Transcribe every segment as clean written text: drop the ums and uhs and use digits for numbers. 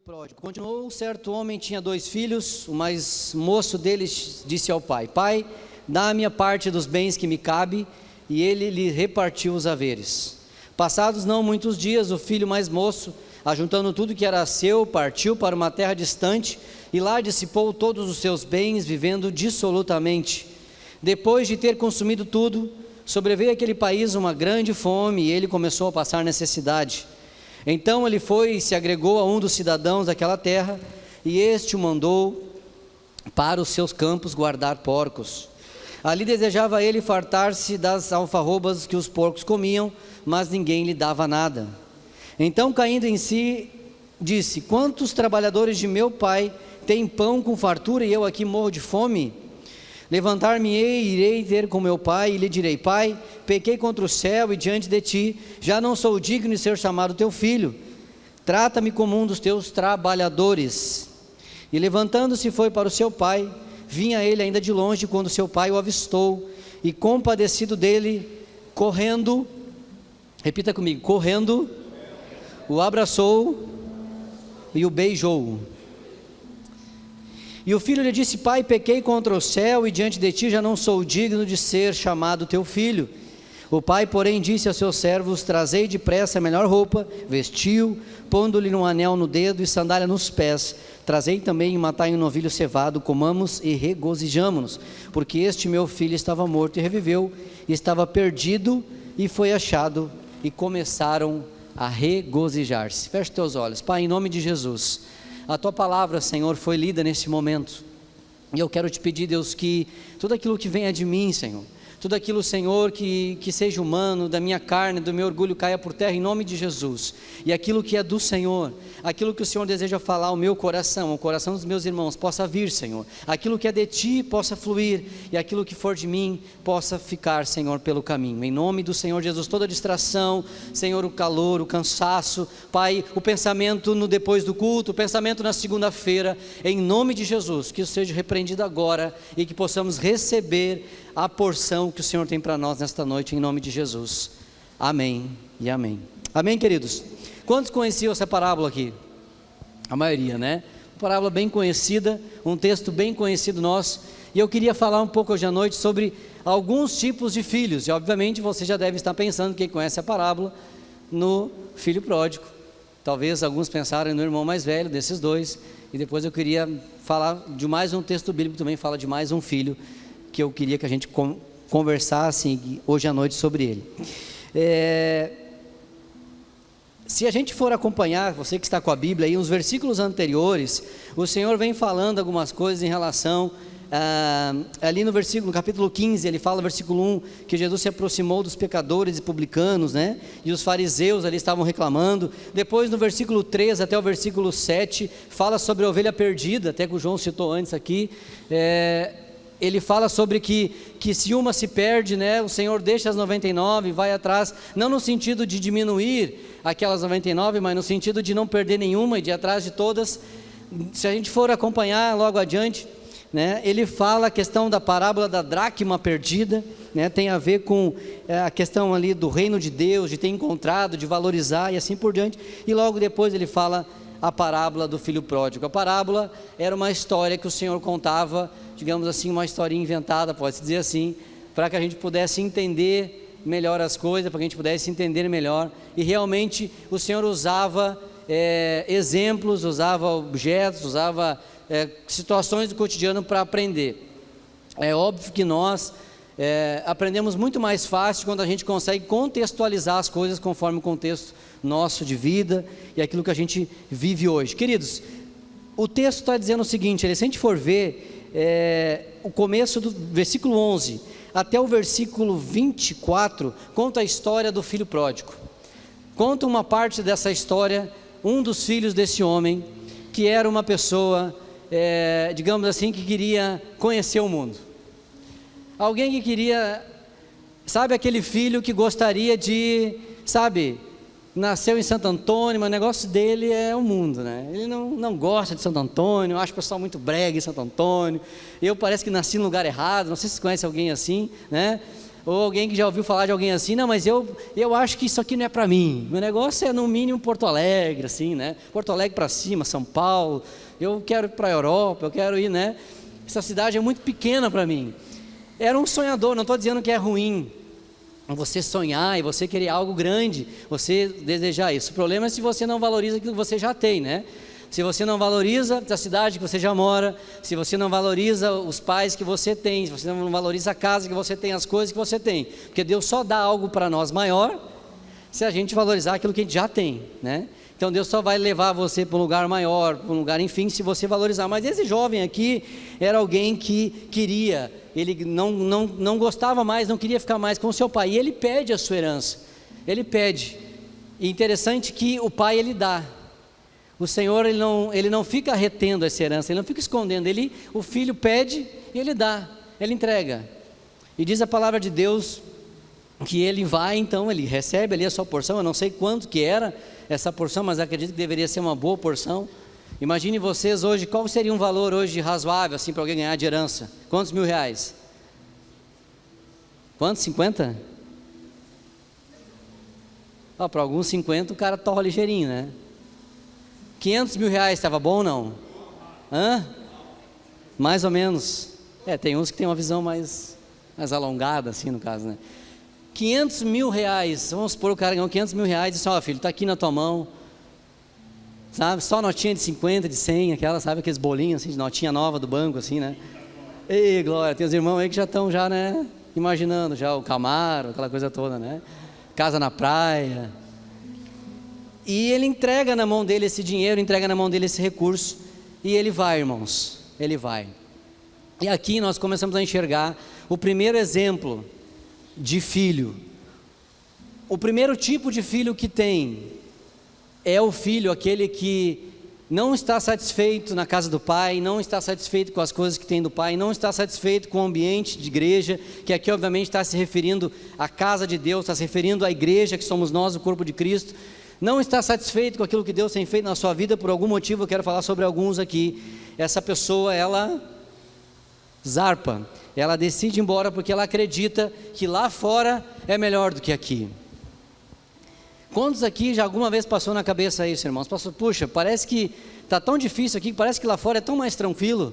pródigo. Continuou, certo homem tinha 2 filhos, o mais moço deles disse ao pai: Pai, dá a minha parte dos bens que me cabe, e ele lhe repartiu os haveres. Passados não muitos dias, o filho mais moço, ajuntando tudo que era seu, partiu para uma terra distante, e lá dissipou todos os seus bens, vivendo dissolutamente. Depois de ter consumido tudo, sobreveio àquele país uma grande fome, e ele começou a passar necessidade. Então ele foi e se agregou a um dos cidadãos daquela terra, e este o mandou para os seus campos guardar porcos. Ali desejava ele fartar-se das alfarrobas que os porcos comiam, mas ninguém lhe dava nada. Então, caindo em si, disse: Quantos trabalhadores de meu pai têm pão com fartura, e eu aqui morro de fome? Levantar-me-ei e irei ter com meu pai, e lhe direi: Pai, pequei contra o céu e diante de ti, já não sou digno de ser chamado teu filho, trata-me como um dos teus trabalhadores. E levantando-se foi para o seu pai. Vinha ele ainda de longe, quando seu pai o avistou, e compadecido dele, correndo, repita comigo, correndo, o abraçou e o beijou. E o filho lhe disse: Pai, pequei contra o céu e diante de ti, já não sou digno de ser chamado teu filho. O pai, porém, disse aos seus servos: Trazei depressa a melhor roupa, vestiu, pondo-lhe um anel no dedo e sandália nos pés. Trazei também e matai um novilho cevado, comamos e regozijamo-nos, porque este meu filho estava morto e reviveu, e estava perdido e foi achado, e começaram a regozijar-se. Feche teus olhos. Pai, em nome de Jesus, a tua palavra, Senhor, foi lida nesse momento, e eu quero te pedir, Deus, que tudo aquilo que venha de mim, Senhor, tudo aquilo, Senhor, que seja humano, da minha carne, do meu orgulho, caia por terra em nome de Jesus. E aquilo que é do Senhor, aquilo que o Senhor deseja falar ao meu coração, ao coração dos meus irmãos, possa vir, Senhor. Aquilo que é de ti possa fluir, e aquilo que for de mim possa ficar, Senhor, pelo caminho. Em nome do Senhor Jesus, toda distração, Senhor, o calor, o cansaço, Pai, o pensamento no depois do culto, o pensamento na segunda-feira, em nome de Jesus, que isso seja repreendido agora, e que possamos receber a porção que o Senhor tem para nós nesta noite, em nome de Jesus. Amém e amém. Amém, queridos? Quantos conheciam essa parábola aqui? A maioria, né? Uma parábola bem conhecida, um texto bem conhecido nosso, e eu queria falar um pouco hoje à noite sobre alguns tipos de filhos, e obviamente você já deve estar pensando, quem conhece a parábola, no filho pródigo. Talvez alguns pensarem no irmão mais velho desses dois, e depois eu queria falar de mais um texto bíblico, também fala de mais um filho, que eu queria que a gente conversasse hoje à noite sobre ele. Se a gente for acompanhar, você que está com a Bíblia aí, uns versículos anteriores, o Senhor vem falando algumas coisas em relação, ali no capítulo 15, ele fala, versículo 1, que Jesus se aproximou dos pecadores e publicanos, né? E os fariseus ali estavam reclamando. Depois no versículo 3 até o versículo 7, fala sobre a ovelha perdida, até que o João citou antes aqui, ele fala sobre que se uma se perde, né, o Senhor deixa as 99 e vai atrás, não no sentido de diminuir aquelas 99, mas no sentido de não perder nenhuma e de ir atrás de todas. Se a gente for acompanhar logo adiante, né, ele fala a questão da parábola da dracma perdida, né, tem a ver com a questão ali do reino de Deus, de ter encontrado, de valorizar e assim por diante, e logo depois ele fala a parábola do filho pródigo. A parábola era uma história que o Senhor contava, digamos assim, uma historinha inventada, pode-se dizer assim, para que a gente pudesse entender melhor as coisas, para que a gente pudesse entender melhor, e realmente o Senhor usava exemplos, usava objetos, usava situações do cotidiano para aprender. É óbvio que nós aprendemos muito mais fácil quando a gente consegue contextualizar as coisas conforme o contexto nosso de vida e aquilo que a gente vive hoje. Queridos, o texto está dizendo o seguinte, se a gente for ver o começo do versículo 11 até o versículo 24, conta a história do filho pródigo. Conta uma parte dessa história, um dos filhos desse homem, que era uma pessoa, digamos assim, que queria conhecer o mundo. Alguém que queria, sabe, aquele filho que gostaria de, sabe, nasceu em Santo Antônio, mas o negócio dele é o mundo, né? Ele não gosta de Santo Antônio, acha o pessoal muito brega em Santo Antônio. Eu parece que nasci no lugar errado, não sei se você conhece alguém assim, né? Ou alguém que já ouviu falar de alguém assim, não, mas eu acho que isso aqui não é para mim. Meu negócio é no mínimo Porto Alegre, assim, né? Porto Alegre para cima, São Paulo. Eu quero ir para a Europa, eu quero ir, né? Essa cidade é muito pequena para mim. Era um sonhador, não estou dizendo que é ruim você sonhar e você querer algo grande, você desejar isso. O problema é se você não valoriza aquilo que você já tem, né? Se você não valoriza a cidade que você já mora, se você não valoriza os pais que você tem, se você não valoriza a casa que você tem, as coisas que você tem, porque Deus só dá algo para nós maior se a gente valorizar aquilo que a gente já tem, né? Então Deus só vai levar você para um lugar maior, para um lugar, enfim, se você valorizar. Mas esse jovem aqui era alguém que queria, ele não gostava mais, não queria ficar mais com o seu pai, e ele pede a sua herança, ele pede. E interessante que o pai ele dá. O Senhor ele não fica retendo essa herança, ele não fica escondendo, o filho pede e ele dá, ele entrega. E diz a palavra de Deus que ele vai, então ele recebe ali a sua porção. Eu não sei quanto que era essa porção, mas acredito que deveria ser uma boa porção. Imagine vocês hoje, qual seria um valor hoje razoável assim para alguém ganhar de herança? Quantos mil reais? Quantos? 50? Para alguns 50 o cara torra ligeirinho, né? 500 mil reais estava bom ou não? Mais ou menos. Tem uns que tem uma visão mais alongada assim no caso, né? 500 mil reais, vamos supor o cara ganhou 500 mil reais e disse, filho, está aqui na tua mão, sabe, só notinha de 50, de 100, sabe, aqueles bolinhos assim, de notinha nova do banco assim, né? Ei, glória, tem os irmãos aí que já estão né, imaginando já o Camaro, aquela coisa toda, né? Casa na praia. E ele entrega na mão dele esse dinheiro, entrega na mão dele esse recurso, e ele vai, irmãos, ele vai. E aqui nós começamos a enxergar o primeiro exemplo de filho. O primeiro tipo de filho que tem é o filho, aquele que não está satisfeito na casa do pai, não está satisfeito com as coisas que tem do pai, não está satisfeito com o ambiente de igreja, que aqui obviamente está se referindo à casa de Deus, está se referindo à igreja que somos nós, o corpo de Cristo. Não está satisfeito com aquilo que Deus tem feito na sua vida, por algum motivo. Eu quero falar sobre alguns aqui. Essa pessoa, ela zarpa, ela decide ir embora porque ela acredita que lá fora é melhor do que aqui. Quantos aqui já alguma vez passou na cabeça isso, irmãos? Passou, puxa, parece que está tão difícil aqui, parece que lá fora é tão mais tranquilo.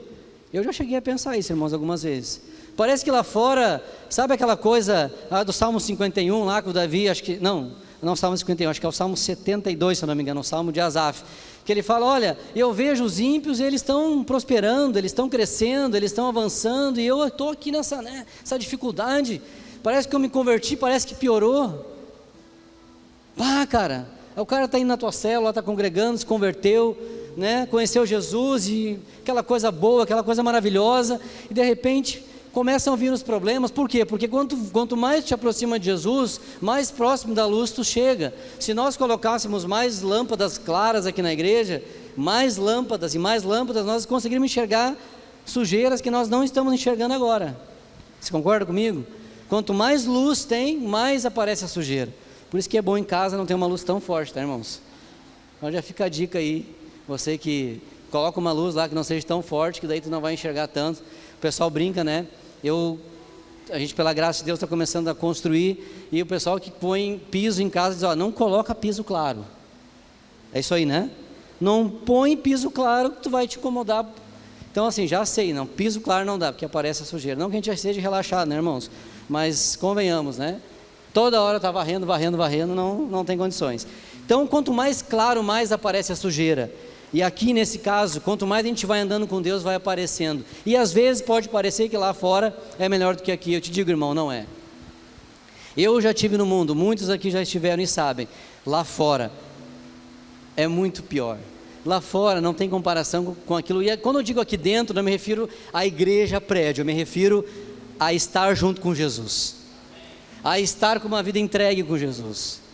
Eu já cheguei a pensar isso, irmãos, algumas vezes. Parece que lá fora, sabe aquela coisa do Salmo 51 lá que o Davi, acho que, não Salmo 51, acho que é o Salmo 72, se eu não me engano, o Salmo de Asaf, que ele fala, olha, eu vejo os ímpios, eles estão prosperando, eles estão crescendo, eles estão avançando, e eu estou aqui nessa dificuldade, parece que eu me converti, parece que piorou. Cara, o cara está indo na tua célula, está congregando, se converteu, né, conheceu Jesus, e aquela coisa boa, aquela coisa maravilhosa, e de repente começam a vir os problemas. Por quê? Porque quanto mais te aproxima de Jesus, mais próximo da luz tu chega. Se nós colocássemos mais lâmpadas claras aqui na igreja, mais lâmpadas e mais lâmpadas, nós conseguiríamos enxergar sujeiras que nós não estamos enxergando agora. Você concorda comigo? Quanto mais luz tem, mais aparece a sujeira. Por isso que é bom em casa não ter uma luz tão forte, tá, irmãos? Então já fica a dica aí, você que coloca uma luz lá que não seja tão forte, que daí tu não vai enxergar tanto. O pessoal brinca, né? A gente, pela graça de Deus, está começando a construir, e o pessoal que põe piso em casa diz, não coloca piso claro. É isso aí, né? Não põe piso claro que tu vai te incomodar. Então assim, já sei, não, piso claro não dá, porque aparece a sujeira. Não que a gente já esteja relaxado, né, irmãos? Mas convenhamos, né? Toda hora está varrendo, não tem condições. Então, quanto mais claro, mais aparece a sujeira. E aqui nesse caso, quanto mais a gente vai andando com Deus, vai aparecendo. E às vezes pode parecer que lá fora é melhor do que aqui. Eu te digo, irmão, não é. Eu já estive no mundo, muitos aqui já estiveram e sabem. Lá fora é muito pior. Lá fora não tem comparação com aquilo. E quando eu digo aqui dentro, não me refiro à igreja, prédio. Eu me refiro a estar junto com Jesus. A estar com uma vida entregue com Jesus.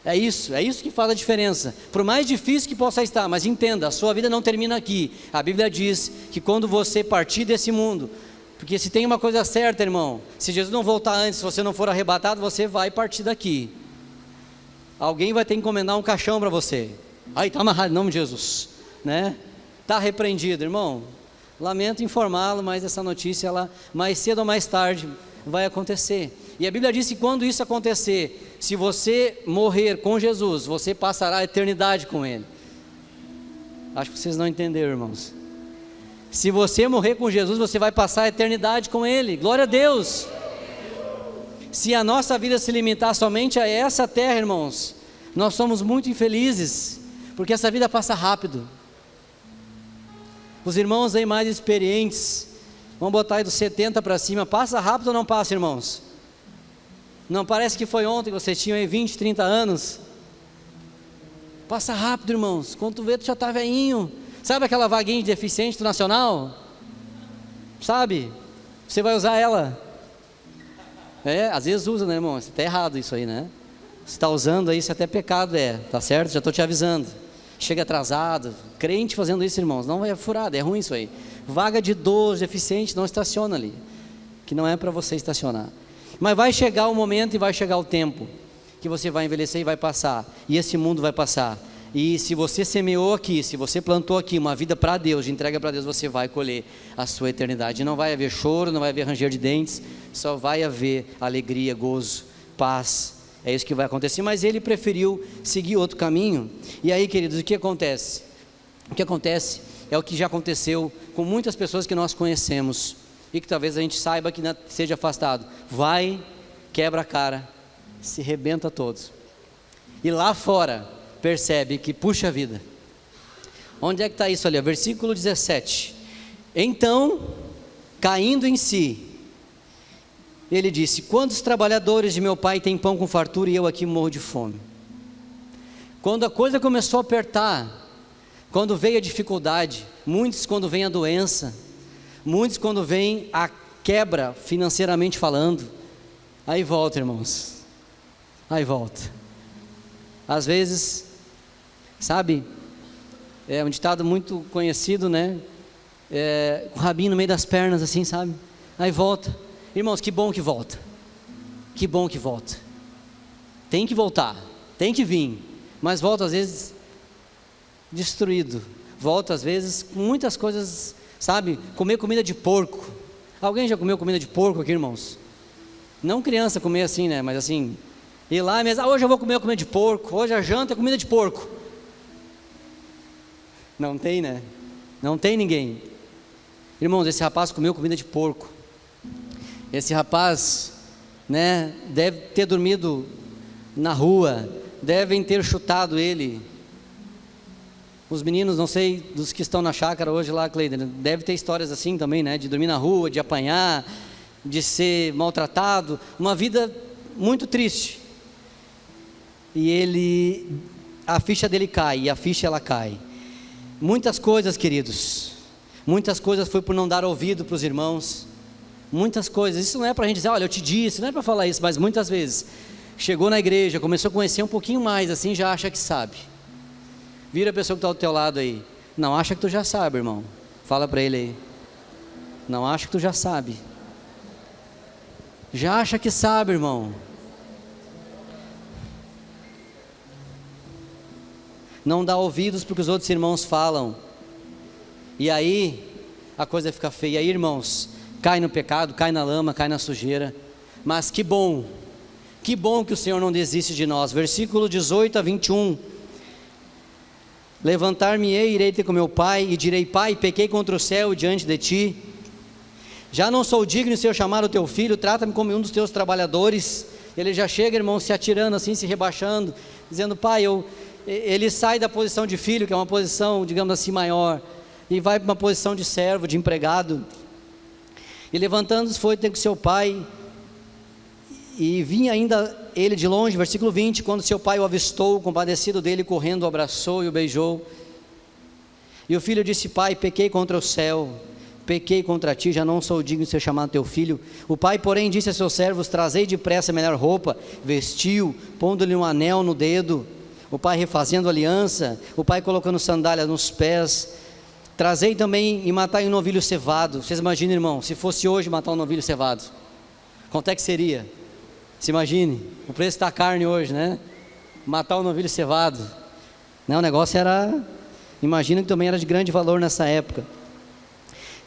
É isso que faz a diferença. Por mais difícil que possa estar, mas entenda, a sua vida não termina aqui. A Bíblia diz que quando você partir desse mundo, porque se tem uma coisa certa, irmão, se Jesus não voltar antes, se você não for arrebatado, você vai partir daqui. Alguém vai ter que encomendar um caixão para você. Aí está amarrado em nome de Jesus, né? Está repreendido, irmão. Lamento informá-lo, mas essa notícia, ela, mais cedo ou mais tarde, vai acontecer. E a Bíblia diz que quando isso acontecer, se você morrer com Jesus, você passará a eternidade com Ele. Acho que vocês não entenderam, irmãos. Se você morrer com Jesus, você vai passar a eternidade com Ele. Glória a Deus. Se a nossa vida se limitar somente a essa terra, irmãos, nós somos muito infelizes, porque essa vida passa rápido. Os irmãos aí mais experientes, vamos botar aí dos 70 para cima, passa rápido ou não passa, irmãos? Não parece que foi ontem que vocês tinham aí 20, 30 anos? Passa rápido, irmãos. Quando tu vê, tu já está velhinho. Sabe aquela vaguinha de deficiente do Nacional? Sabe? Você vai usar ela? Às vezes usa, né, irmão? Está errado isso aí, né? Se está usando aí, isso é até pecado, tá certo? Já estou te avisando. Chega atrasado. Crente fazendo isso, irmãos, não é furado, é ruim isso aí. Vaga de idoso, deficiente, não estaciona ali. Que não é para você estacionar. Mas vai chegar o momento e vai chegar o tempo que você vai envelhecer e vai passar. E esse mundo vai passar. E se você semeou aqui, se você plantou aqui uma vida para Deus, de entrega para Deus, você vai colher a sua eternidade. Não vai haver choro, não vai haver ranger de dentes, só vai haver alegria, gozo, paz. É isso que vai acontecer. Mas ele preferiu seguir outro caminho. E aí, queridos, o que acontece? O que acontece é o que já aconteceu com muitas pessoas que nós conhecemos e que talvez a gente saiba que seja afastado. Vai, quebra a cara, se rebenta todos. E lá fora percebe que, puxa vida, onde é que está isso ali? Versículo 17. Então, caindo em si, ele disse: quantos trabalhadores de meu pai têm pão com fartura e eu aqui morro de fome? Quando a coisa começou a apertar, quando veio a dificuldade, muitos quando vem a doença, muitos quando vem a quebra financeiramente falando, aí volta, irmãos, aí volta. Às vezes, sabe, é um ditado muito conhecido, né? Com o rabinho no meio das pernas, assim, sabe? Aí volta. Irmãos, que bom que volta. Que bom que volta. Tem que voltar, tem que vir. Mas volta às vezes destruído. Volta às vezes com muitas coisas, sabe? Comer comida de porco. Alguém já comeu comida de porco aqui, irmãos? Não criança comer assim, né? Mas assim, ir lá mesmo, hoje eu vou comer comida de porco. Hoje a janta é comida de porco. Não tem, né? Não tem ninguém. Irmãos, esse rapaz comeu comida de porco. Esse rapaz, né, deve ter dormido na rua, devem ter chutado ele. Os meninos, não sei, dos que estão na chácara hoje lá, Cleiton, deve ter histórias assim também, né, de dormir na rua, de apanhar, de ser maltratado, uma vida muito triste. E a ficha dele cai, e a ficha ela cai. Muitas coisas, queridos, muitas coisas foi por não dar ouvido para os irmãos. Muitas coisas, isso não é para a gente dizer, olha, eu te disse, não é para falar isso, mas muitas vezes, chegou na igreja, começou a conhecer um pouquinho mais, assim, já acha que sabe. Vira a pessoa que está do teu lado aí, não acha que tu já sabe, irmão, fala para ele aí, não acha que tu já sabe, já acha que sabe, irmão. Não dá ouvidos para o que os outros irmãos falam, e aí, a coisa fica feia. E aí, irmãos, cai no pecado, cai na lama, cai na sujeira. Mas que bom que o Senhor não desiste de nós. Versículo 18 a 21. Levantar-me-ei, irei ter com meu pai, e direi: Pai, pequei contra o céu diante de ti. Já não sou digno de ser chamado teu filho, trata-me como um dos teus trabalhadores. Ele já chega, irmão, se atirando assim, se rebaixando, dizendo: Pai, ele sai da posição de filho, que é uma posição, digamos assim, maior, e vai para uma posição de servo, de empregado. E levantando-se foi ter com seu pai, e vinha ainda ele de longe, versículo 20, quando seu pai o avistou, compadecido dele, correndo, o abraçou e o beijou. E o filho disse: Pai, pequei contra o céu, pequei contra ti, já não sou digno de ser chamado teu filho. O pai, porém, disse a seus servos: Trazei depressa a melhor roupa, vestiu, pondo-lhe um anel no dedo. O pai refazendo aliança, o pai colocando sandália nos pés. Trazei também e matai um novilho cevado. Vocês imaginem, irmão, se fosse hoje matar um novilho cevado, quanto é que seria? Se imagine, o preço da carne hoje, né? Matar um novilho cevado, né? O negócio era, imagina que também era de grande valor nessa época.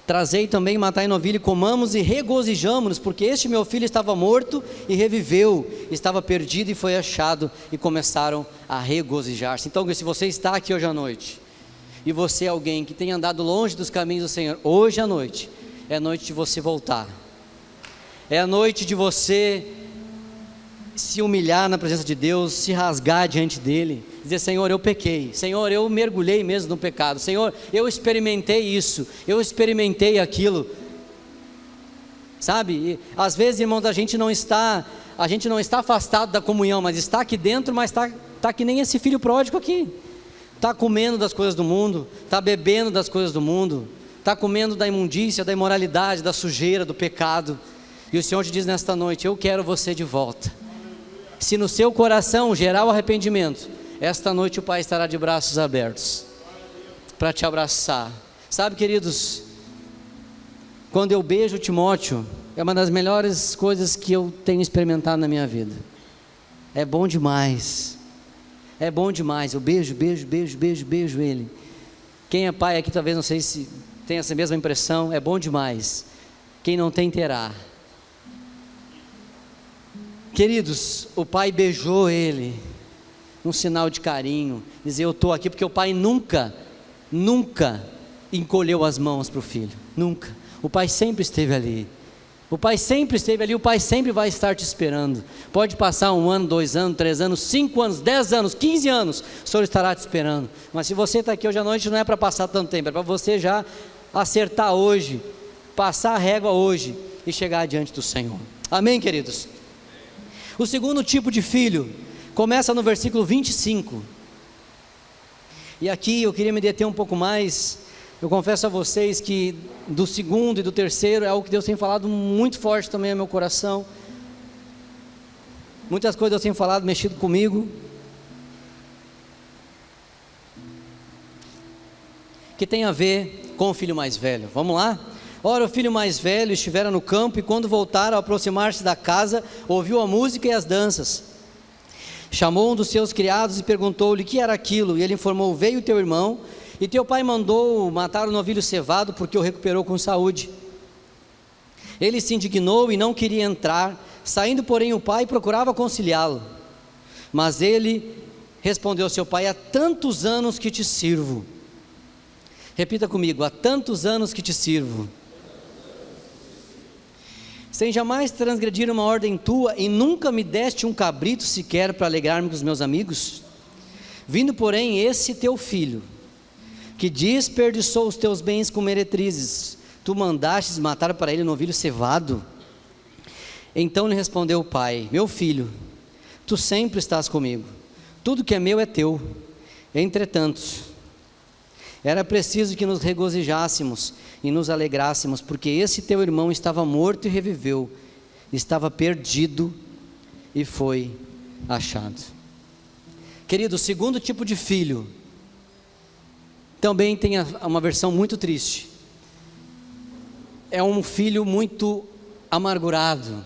Trazei também, matai novilho, e comamos e regozijamo-nos, porque este meu filho estava morto e reviveu, estava perdido e foi achado, e começaram a regozijar-se. Então, se você está aqui hoje à noite, e você é alguém que tem andado longe dos caminhos do Senhor, hoje à noite, é a noite de você voltar, é a noite de você se humilhar na presença de Deus, se rasgar diante dEle, dizer: Senhor, eu pequei, Senhor, eu mergulhei mesmo no pecado, Senhor, eu experimentei isso, eu experimentei aquilo, sabe? E, às vezes, irmãos, a gente não está afastado da comunhão, mas está aqui dentro, mas está que nem esse filho pródigo aqui, está comendo das coisas do mundo, está bebendo das coisas do mundo, está comendo da imundícia, da imoralidade, da sujeira, do pecado, e o Senhor te diz nesta noite: eu quero você de volta. Se no seu coração gerar o arrependimento, esta noite o Pai estará de braços abertos para te abraçar. Sabe, queridos, quando eu beijo Timóteo, é uma das melhores coisas que eu tenho experimentado na minha vida. É bom demais, é bom demais. Eu beijo ele. Quem é pai aqui talvez não sei se tem essa mesma impressão. É bom demais. Quem não tem, terá. Queridos, o pai beijou ele, um sinal de carinho, dizer: eu estou aqui, porque o pai nunca encolheu as mãos para o filho, nunca. O pai sempre esteve ali, o pai sempre vai estar te esperando. Pode passar 1 ano, 2 anos, 3 anos, 5 anos, 10 anos, 15 anos, o Senhor estará te esperando. Mas se você está aqui hoje à noite, não é para passar tanto tempo, é para você já acertar hoje, passar a régua hoje e chegar diante do Senhor. Amém, queridos? O segundo tipo de filho começa no versículo 25, e aqui eu queria me deter um pouco mais. Eu confesso a vocês que do segundo e do terceiro é algo que Deus tem falado muito forte também no meu coração. Muitas coisas Deus tem falado, mexido comigo, que tem a ver com o filho mais velho. Vamos lá? Ora, o filho mais velho estivera no campo, e quando voltaram, ao aproximar-se da casa, ouviu a música e as danças. Chamou um dos seus criados e perguntou-lhe o que era aquilo, e ele informou: veio teu irmão, e teu pai mandou matar o novilho cevado, porque o recuperou com saúde. Ele se indignou e não queria entrar. Saindo, porém, o pai procurava conciliá-lo, mas ele respondeu ao seu pai: há tantos anos que te sirvo. Repita comigo: há tantos anos que te sirvo, sem jamais transgredir uma ordem tua, e nunca me deste um cabrito sequer para alegrar-me com os meus amigos. Vindo, porém, esse teu filho, que desperdiçou os teus bens com meretrizes, tu mandastes matar para ele um novilho cevado. Então lhe respondeu o pai: meu filho, tu sempre estás comigo, tudo que é meu é teu. Entretanto, era preciso que nos regozijássemos e nos alegrássemos, porque esse teu irmão estava morto e reviveu, estava perdido e foi achado. Querido, o segundo tipo de filho também tem uma versão muito triste. É um filho muito amargurado,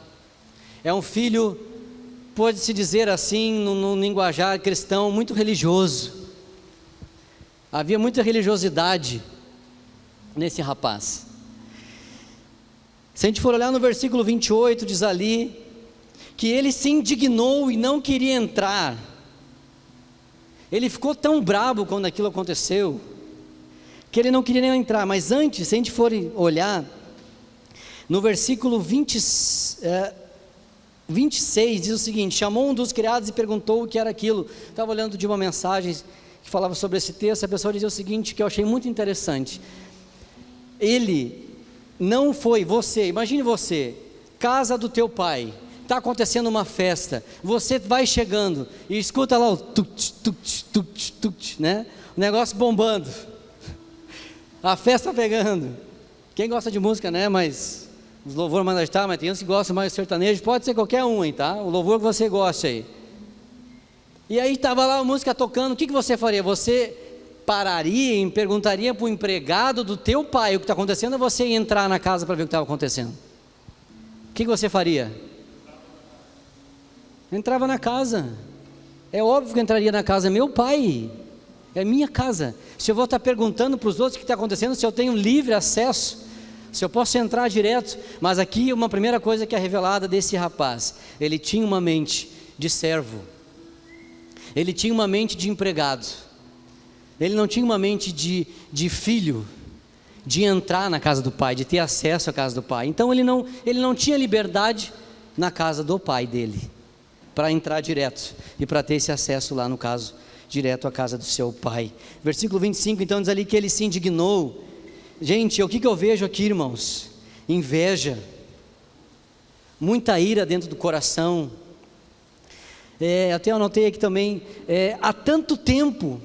é um filho, pode-se dizer assim, no linguajar cristão, muito religioso. Havia muita religiosidade nesse rapaz. Se a gente for olhar no versículo 28, diz ali que ele se indignou e não queria entrar. Ele ficou tão brabo quando aquilo aconteceu, que ele não queria nem entrar. Mas antes, se a gente for olhar no versículo 26, diz o seguinte: chamou um dos criados e perguntou o que era aquilo. Estava olhando de uma mensagem que falava sobre esse texto. A pessoa dizia o seguinte, que eu achei muito interessante: ele não foi, você, imagine você, casa do teu pai, está acontecendo uma festa, você vai chegando e escuta lá o tut, tut, tut, tut, né? O negócio bombando, a festa pegando. Quem gosta de música, né? Mas os louvores mais agitados, mas tem uns que gostam mais de sertanejo, pode ser qualquer um, hein, tá? O louvor que você gosta aí. E aí estava lá a música tocando, o que você faria? Você pararia e perguntaria para o empregado do teu pai o que está acontecendo, ou você ia entrar na casa para ver o que estava acontecendo? O que você faria? Entrava na casa. É óbvio que eu entraria na casa, meu pai, é minha casa. Se eu vou estar perguntando para os outros o que está acontecendo, se eu tenho livre acesso se eu posso entrar direto, mas aqui uma primeira coisa que é revelada desse rapaz, ele tinha uma mente de servo, ele tinha uma mente de empregado, ele não tinha uma mente de filho, de entrar na casa do pai, de ter acesso à casa do pai. Então ele não tinha liberdade na casa do pai dele, para entrar direto, e para ter esse acesso lá, no caso, direto à casa do seu pai. Versículo 25, então diz ali que ele se indignou. Gente, o que eu vejo aqui, irmãos? Inveja, muita ira dentro do coração. Até eu anotei aqui também, há tanto tempo,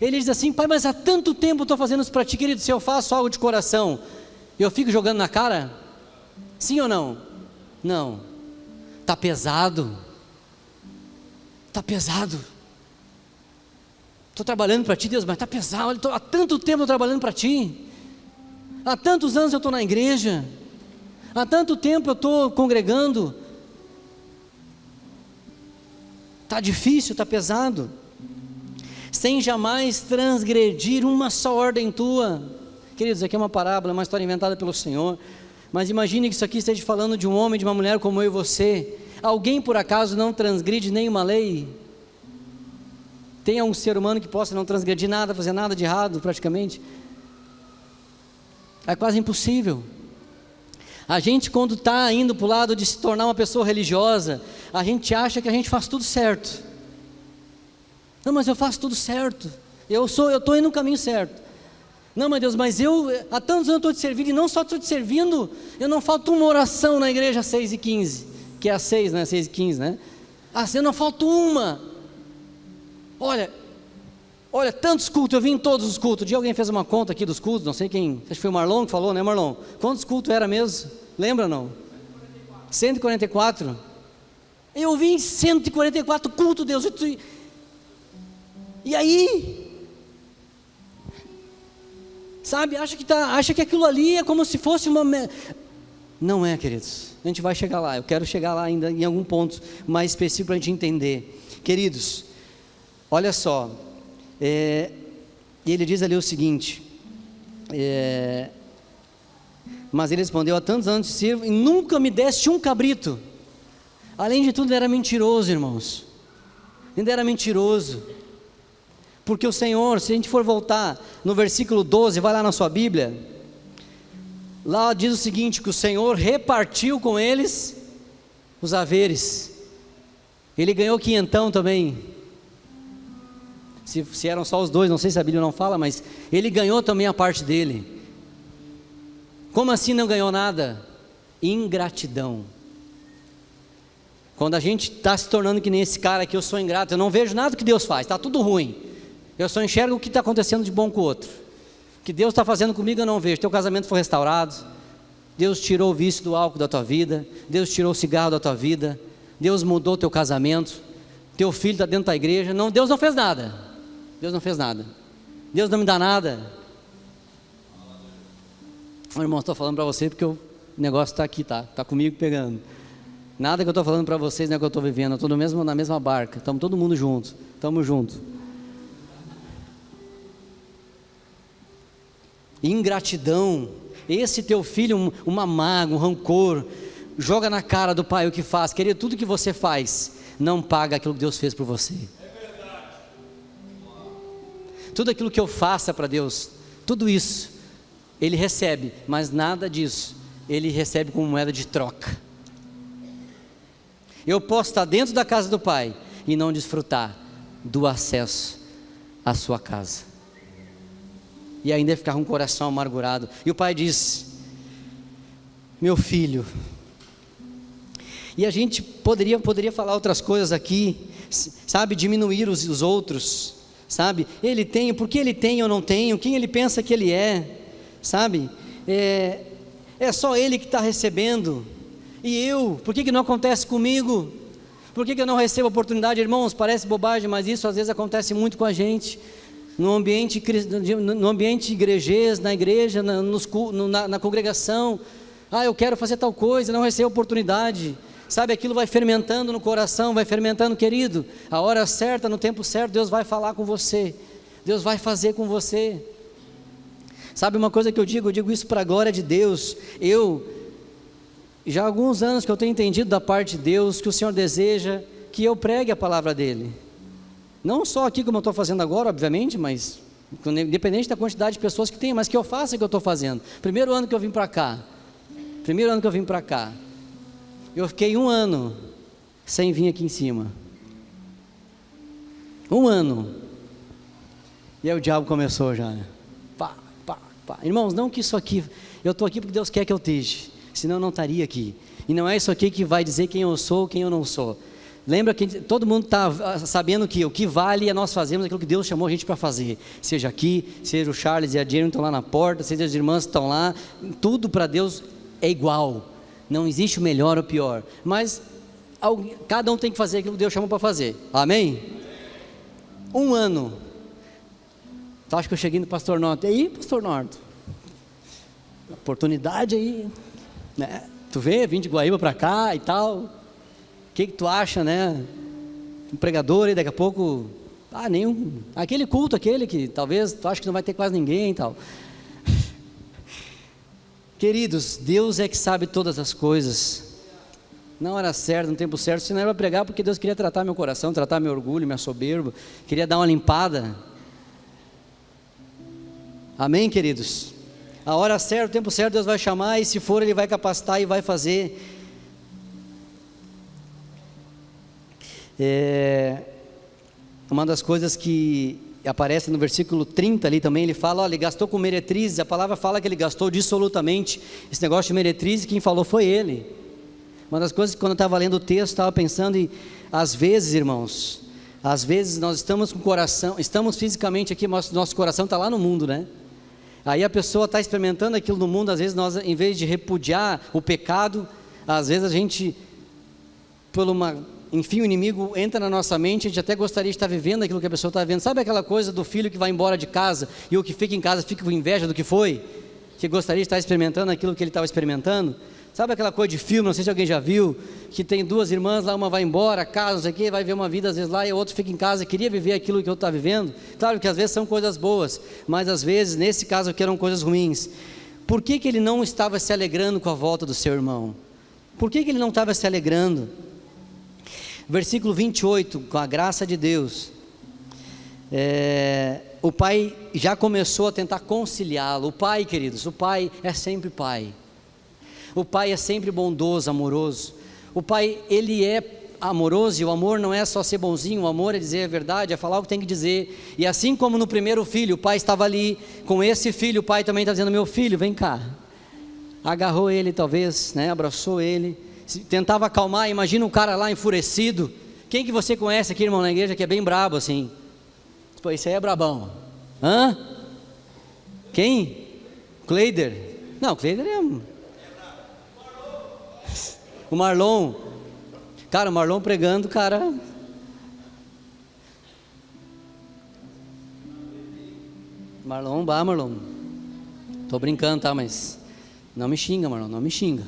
ele diz assim: pai, mas há tanto tempo eu estou fazendo isso para ti, querido. Se eu faço algo de coração, eu fico jogando na cara? Sim ou não? Não. Está pesado, estou trabalhando para ti, Deus, mas está pesado, há tanto tempo eu estou trabalhando para ti, há tantos anos eu estou na igreja, há tanto tempo eu estou congregando, está difícil, está pesado, sem jamais transgredir uma só ordem tua. Queridos, aqui é uma parábola, uma história inventada pelo Senhor, mas imagine que isso aqui esteja falando de um homem, de uma mulher como eu e você. Alguém por acaso não transgride nenhuma lei? Tem um ser humano que possa não transgredir nada, fazer nada de errado praticamente? É quase impossível. A gente, quando está indo para o lado de se tornar uma pessoa religiosa, a gente acha que a gente faz tudo certo. Não, mas eu faço tudo certo, eu estou indo no caminho certo. Não, meu Deus, mas há tantos anos eu estou te servindo, e não só estou te servindo, eu não falto uma oração na igreja às 6h15, que é às 6, né, 6h15, né? Eu não falto uma. Olha, tantos cultos, eu vim em todos os cultos. Um dia alguém fez uma conta aqui dos cultos, não sei quem, acho que foi o Marlon que falou, né, Marlon? Quantos cultos era mesmo? Lembra não? 144. Eu vim em 144 cultos, Deus. E aí, sabe, acha que aquilo ali é como se fosse uma... Não é, queridos, a gente vai chegar lá. Eu quero chegar lá ainda em algum ponto mais específico para a gente entender. Queridos, olha só, ele diz ali o seguinte, mas ele respondeu: há tantos anos te sirvo e nunca me deste um cabrito. Além de tudo, ele era mentiroso, irmãos, ainda era mentiroso, porque o Senhor, se a gente for voltar no versículo 12, vai lá na sua Bíblia, lá diz o seguinte, que o Senhor repartiu com eles os haveres, ele ganhou quinhentão também, se eram só os dois, não sei se a Bíblia não fala, mas ele ganhou também a parte dele. Como assim não ganhou nada? Ingratidão. Quando a gente está se tornando que nem esse cara aqui, eu sou ingrato, eu não vejo nada que Deus faz, está tudo ruim, eu só enxergo o que está acontecendo de bom com o outro. O que Deus está fazendo comigo eu não vejo. Teu casamento foi restaurado, Deus tirou o vício do álcool da tua vida, Deus tirou o cigarro da tua vida, Deus mudou teu casamento, teu filho está dentro da igreja. Não, Deus não fez nada, Deus não fez nada, Deus não me dá nada. Irmão, estou falando para você porque o negócio está aqui, está comigo pegando. Nada que eu estou falando para vocês não é que eu estou vivendo, eu estou na mesma barca, estamos todo mundo junto, estamos juntos. Ingratidão, esse teu filho, uma mágoa, um rancor, joga na cara do pai o que faz. Querido, tudo que você faz, não paga aquilo que Deus fez por você. É verdade. Tudo aquilo que eu faça para Deus, tudo isso, Ele recebe, mas nada disso, Ele recebe como moeda de troca. Eu posso estar dentro da casa do pai, e não desfrutar do acesso à sua casa. E ainda ficar com o coração amargurado. E o pai diz: meu filho. E a gente poderia falar outras coisas aqui, sabe, diminuir os outros, sabe, ele tem, porque ele tem ou não tem, quem ele pensa que ele sabe, é só ele que está recebendo, e eu, por que não acontece comigo? Por que eu não recebo oportunidade? Irmãos, parece bobagem, mas isso às vezes acontece muito com a gente. No ambiente igrejês, na igreja, na congregação, eu quero fazer tal coisa, não recebo oportunidade, sabe, aquilo vai fermentando no coração, vai fermentando, querido, a hora certa, no tempo certo, Deus vai falar com você, Deus vai fazer com você. Sabe uma coisa que eu digo isso para a glória de Deus. Já há alguns anos que eu tenho entendido da parte de Deus que o Senhor deseja que eu pregue a palavra dEle. Não só aqui como eu estou fazendo agora, obviamente, mas independente da quantidade de pessoas que tem, mas que eu faça o que eu estou fazendo. Primeiro ano que eu vim para cá, eu fiquei 1 ano sem vir aqui em cima. 1 ano. E aí o diabo começou já, né? Pá. Irmãos, não que isso aqui, eu estou aqui porque Deus quer que eu esteja, senão eu não estaria aqui. E não é isso aqui que vai dizer quem eu sou, quem eu não sou. Lembra que todo mundo está sabendo que o que vale é nós fazermos aquilo que Deus chamou a gente para fazer. Seja aqui, seja o Charles e a Jenny estão lá na porta, seja as irmãs que estão lá, tudo para Deus é igual. Não existe o melhor ou o pior. Mas cada um tem que fazer aquilo que Deus chamou para fazer. Amém? 1 ano. Tu acha que eu cheguei no Pastor Norton? E aí, Pastor Norton? Oportunidade aí, né? Tu vê, vim de Guaíba para cá e tal. O que tu acha, né? Um pregador aí, daqui a pouco, aquele culto, aquele que talvez tu acha que não vai ter quase ninguém e tal. Queridos, Deus é que sabe todas as coisas. Na hora certa, no tempo certo, se não era para pregar, porque Deus queria tratar meu coração, tratar meu orgulho, minha soberba, queria dar uma limpada. Amém, queridos? A hora certa, o tempo certo, Deus vai chamar, e se for, Ele vai capacitar e vai fazer. Uma das coisas que aparece no versículo 30 ali também, ele fala, olha, ele gastou com meretrizes, a palavra fala que ele gastou dissolutamente. Esse negócio de meretrizes, quem falou foi ele. Uma das coisas que quando eu estava lendo o texto, estava pensando, e às vezes, irmãos, às vezes nós estamos com o coração, estamos fisicamente aqui, mas nosso coração está lá no mundo, né? Aí a pessoa está experimentando aquilo no mundo, às vezes nós, em vez de repudiar o pecado, às vezes a gente, enfim, o inimigo entra na nossa mente, a gente até gostaria de estar vivendo aquilo que a pessoa está vivendo. Sabe aquela coisa do filho que vai embora de casa, e o que fica em casa fica com inveja do que foi? Que gostaria de estar experimentando aquilo que ele estava experimentando? Sabe aquela coisa de filme, não sei se alguém já viu, que tem 2 irmãs lá, uma vai embora, casa, não sei o quê, vai ver uma vida às vezes lá, e o outro fica em casa, queria viver aquilo que eu estava vivendo. Claro que às vezes são coisas boas, mas às vezes, nesse caso aqui, eram coisas ruins. Por que ele não estava se alegrando com a volta do seu irmão? Por que ele não estava se alegrando? Versículo 28, com a graça de Deus, o pai já começou a tentar conciliá-lo. O pai, queridos, o pai é sempre pai. O pai é sempre bondoso, amoroso. O pai, ele é amoroso, e o amor não é só ser bonzinho, o amor é dizer a verdade, é falar o que tem que dizer. E assim como no primeiro filho, o pai estava ali, com esse filho, o pai também está dizendo, meu filho, vem cá. Agarrou ele talvez, né, abraçou ele, tentava acalmar. Imagina um cara lá enfurecido. Quem que você conhece aqui, irmão, na igreja, que é bem brabo assim? Pô, esse aí é brabão. Hã? Quem? Cleider? Não, Cleider é... O Marlon, cara, o Marlon pregando, cara. Marlon, Marlon. Tô brincando, tá? Mas não me xinga, Marlon, não me xinga.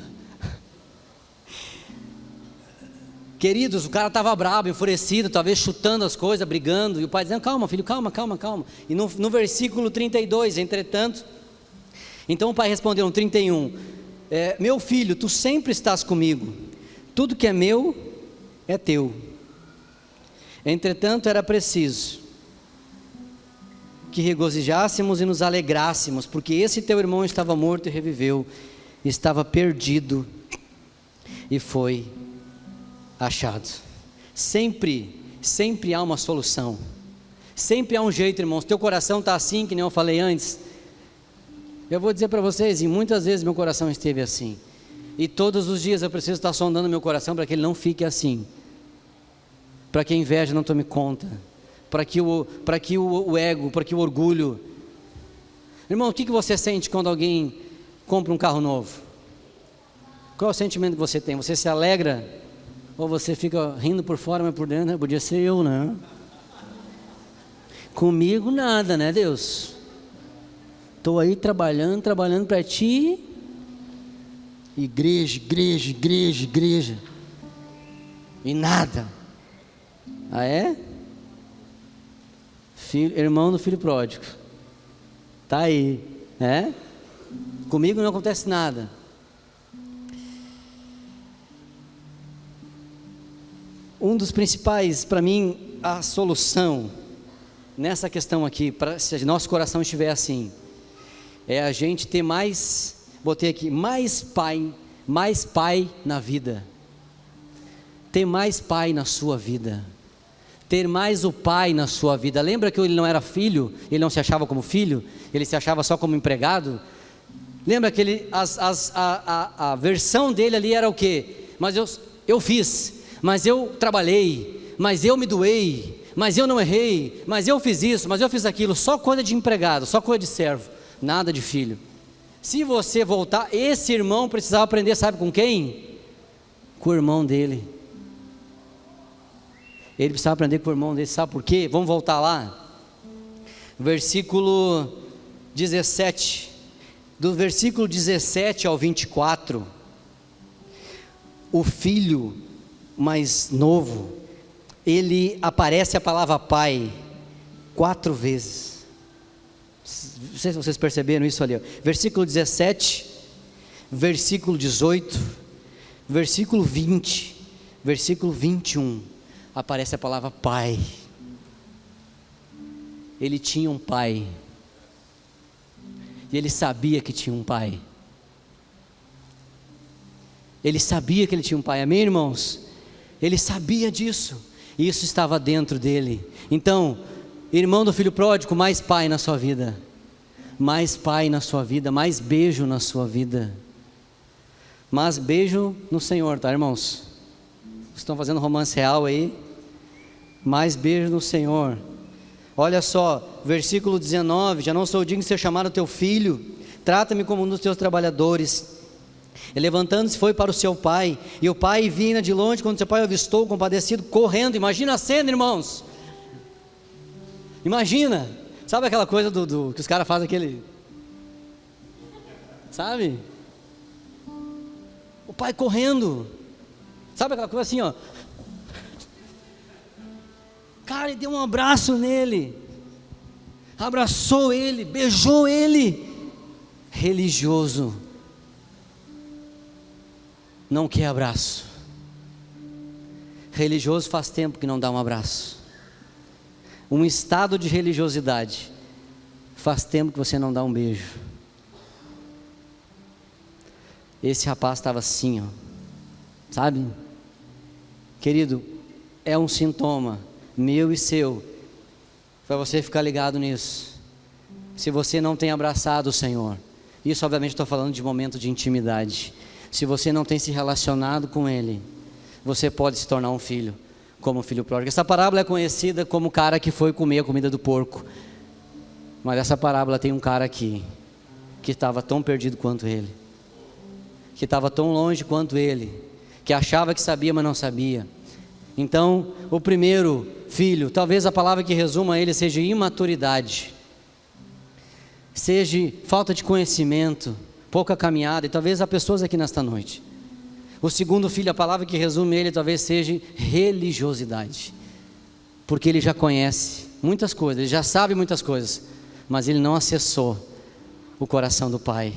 Queridos, o cara estava bravo, enfurecido, talvez chutando as coisas, brigando. E o pai dizendo, calma filho, calma. E no versículo 32, entretanto, então o pai respondeu no 31, meu filho, tu sempre estás comigo, tudo que é meu é teu. Entretanto era preciso que regozijássemos e nos alegrássemos, porque esse teu irmão estava morto e reviveu, estava perdido e foi achado. Sempre há uma solução, sempre há um jeito, irmãos. Teu coração está assim, que nem eu falei antes. Eu vou dizer para vocês, e muitas vezes meu coração esteve assim, e todos os dias eu preciso estar sondando meu coração para que ele não fique assim, para que a inveja não tome conta, para que o ego, para que o orgulho. Irmão, o que você sente quando alguém compra um carro novo? Qual é o sentimento que você tem? Você se alegra? Ou você fica rindo por fora, mas por dentro, né? Podia ser eu, né? Comigo nada, né, Deus? Estou aí trabalhando para ti. Igreja. E nada. Ah, é? Irmão do filho pródigo. Tá aí. Comigo não acontece nada. Um dos principais, para mim, a solução nessa questão aqui, se nosso coração estiver assim, é a gente ter mais, botei aqui, mais pai na vida. Ter mais pai na sua vida. Ter mais o pai na sua vida. Lembra que ele não era filho? Ele não se achava como filho? Ele se achava só como empregado? Lembra que a versão dele ali era o quê? Mas eu fiz, mas eu trabalhei, mas eu me doei, mas eu não errei, mas eu fiz isso, mas eu fiz aquilo. Só coisa de empregado, só coisa de servo, nada de filho. Se você voltar, esse irmão precisava aprender, sabe com quem? Com o irmão dele. Ele precisava aprender com o irmão dele, sabe por quê? Vamos voltar lá, versículo 17, do versículo 17 ao 24, o filho mais novo, ele aparece a palavra pai 4 vezes, não sei se vocês perceberam isso ali, ó. Versículo 17, versículo 18, versículo 20, versículo 21, aparece a palavra pai. Ele tinha um pai, e ele sabia que tinha um pai. Ele sabia que ele tinha um pai, amém, irmãos? Ele sabia disso, e isso estava dentro dele. Então, irmão do filho pródigo, mais pai na sua vida, mais pai na sua vida, mais beijo na sua vida, mas beijo no Senhor, tá, irmãos? Vocês estão fazendo romance real aí? Mais beijo no Senhor. Olha só, versículo 19, já não sou digno de ser chamado teu filho, trata-me como um dos teus trabalhadores. E levantando-se foi para o seu pai, e o pai vinha de longe, quando seu pai o avistou, compadecido, correndo. Imagina a cena, irmãos, imagina, sabe aquela coisa que os caras fazem aquele, sabe, o pai correndo, sabe aquela coisa assim, ó, cara, ele deu um abraço nele, abraçou ele, beijou ele. Religioso não quer abraço. Religioso faz tempo que não dá um abraço. Um estado de religiosidade, faz tempo que você não dá um beijo. Esse rapaz estava assim, ó, sabe, querido, é um sintoma meu e seu, para você ficar ligado nisso. Se você não tem abraçado o Senhor, isso obviamente estou falando de momento de intimidade, se você não tem se relacionado com Ele, você pode se tornar um filho, como o filho pródigo. Essa parábola é conhecida como o cara que foi comer a comida do porco, mas essa parábola tem um cara aqui, que estava tão perdido quanto ele, que estava tão longe quanto ele, que achava que sabia, mas não sabia. Então, o primeiro filho, talvez a palavra que resuma ele seja imaturidade, seja falta de conhecimento, pouca caminhada, e talvez há pessoas aqui nesta noite. O segundo filho, a palavra que resume ele talvez seja religiosidade, porque ele já conhece muitas coisas, ele já sabe muitas coisas, mas ele não acessou o coração do pai,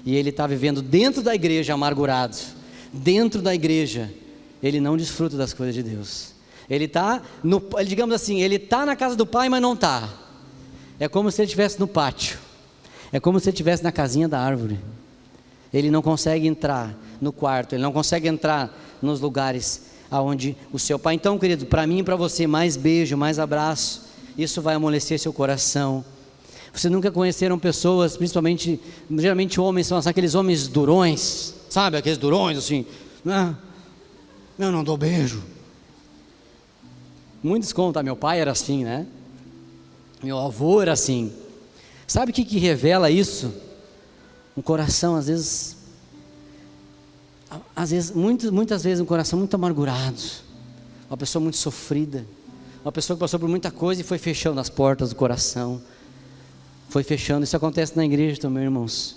e ele está vivendo dentro da igreja amargurado, dentro da igreja, ele não desfruta das coisas de Deus. Ele está, digamos assim, ele está na casa do pai, mas não está. É como se ele estivesse no pátio. É como se ele estivesse na casinha da árvore. Ele não consegue entrar no quarto, ele não consegue entrar nos lugares aonde o seu pai. Então, querido, para mim e para você, mais beijo, mais abraço, isso vai amolecer seu coração. Vocês nunca conheceram pessoas, principalmente, geralmente homens, são aqueles homens durões, sabe, aqueles durões assim, eu não dou beijo. Muitos contam, meu pai era assim, né? Meu avô era assim. Sabe o que revela isso? Um coração, às vezes, muitas vezes um coração muito amargurado, uma pessoa muito sofrida, uma pessoa que passou por muita coisa e foi fechando as portas do coração, foi fechando. Isso acontece na igreja também, irmãos.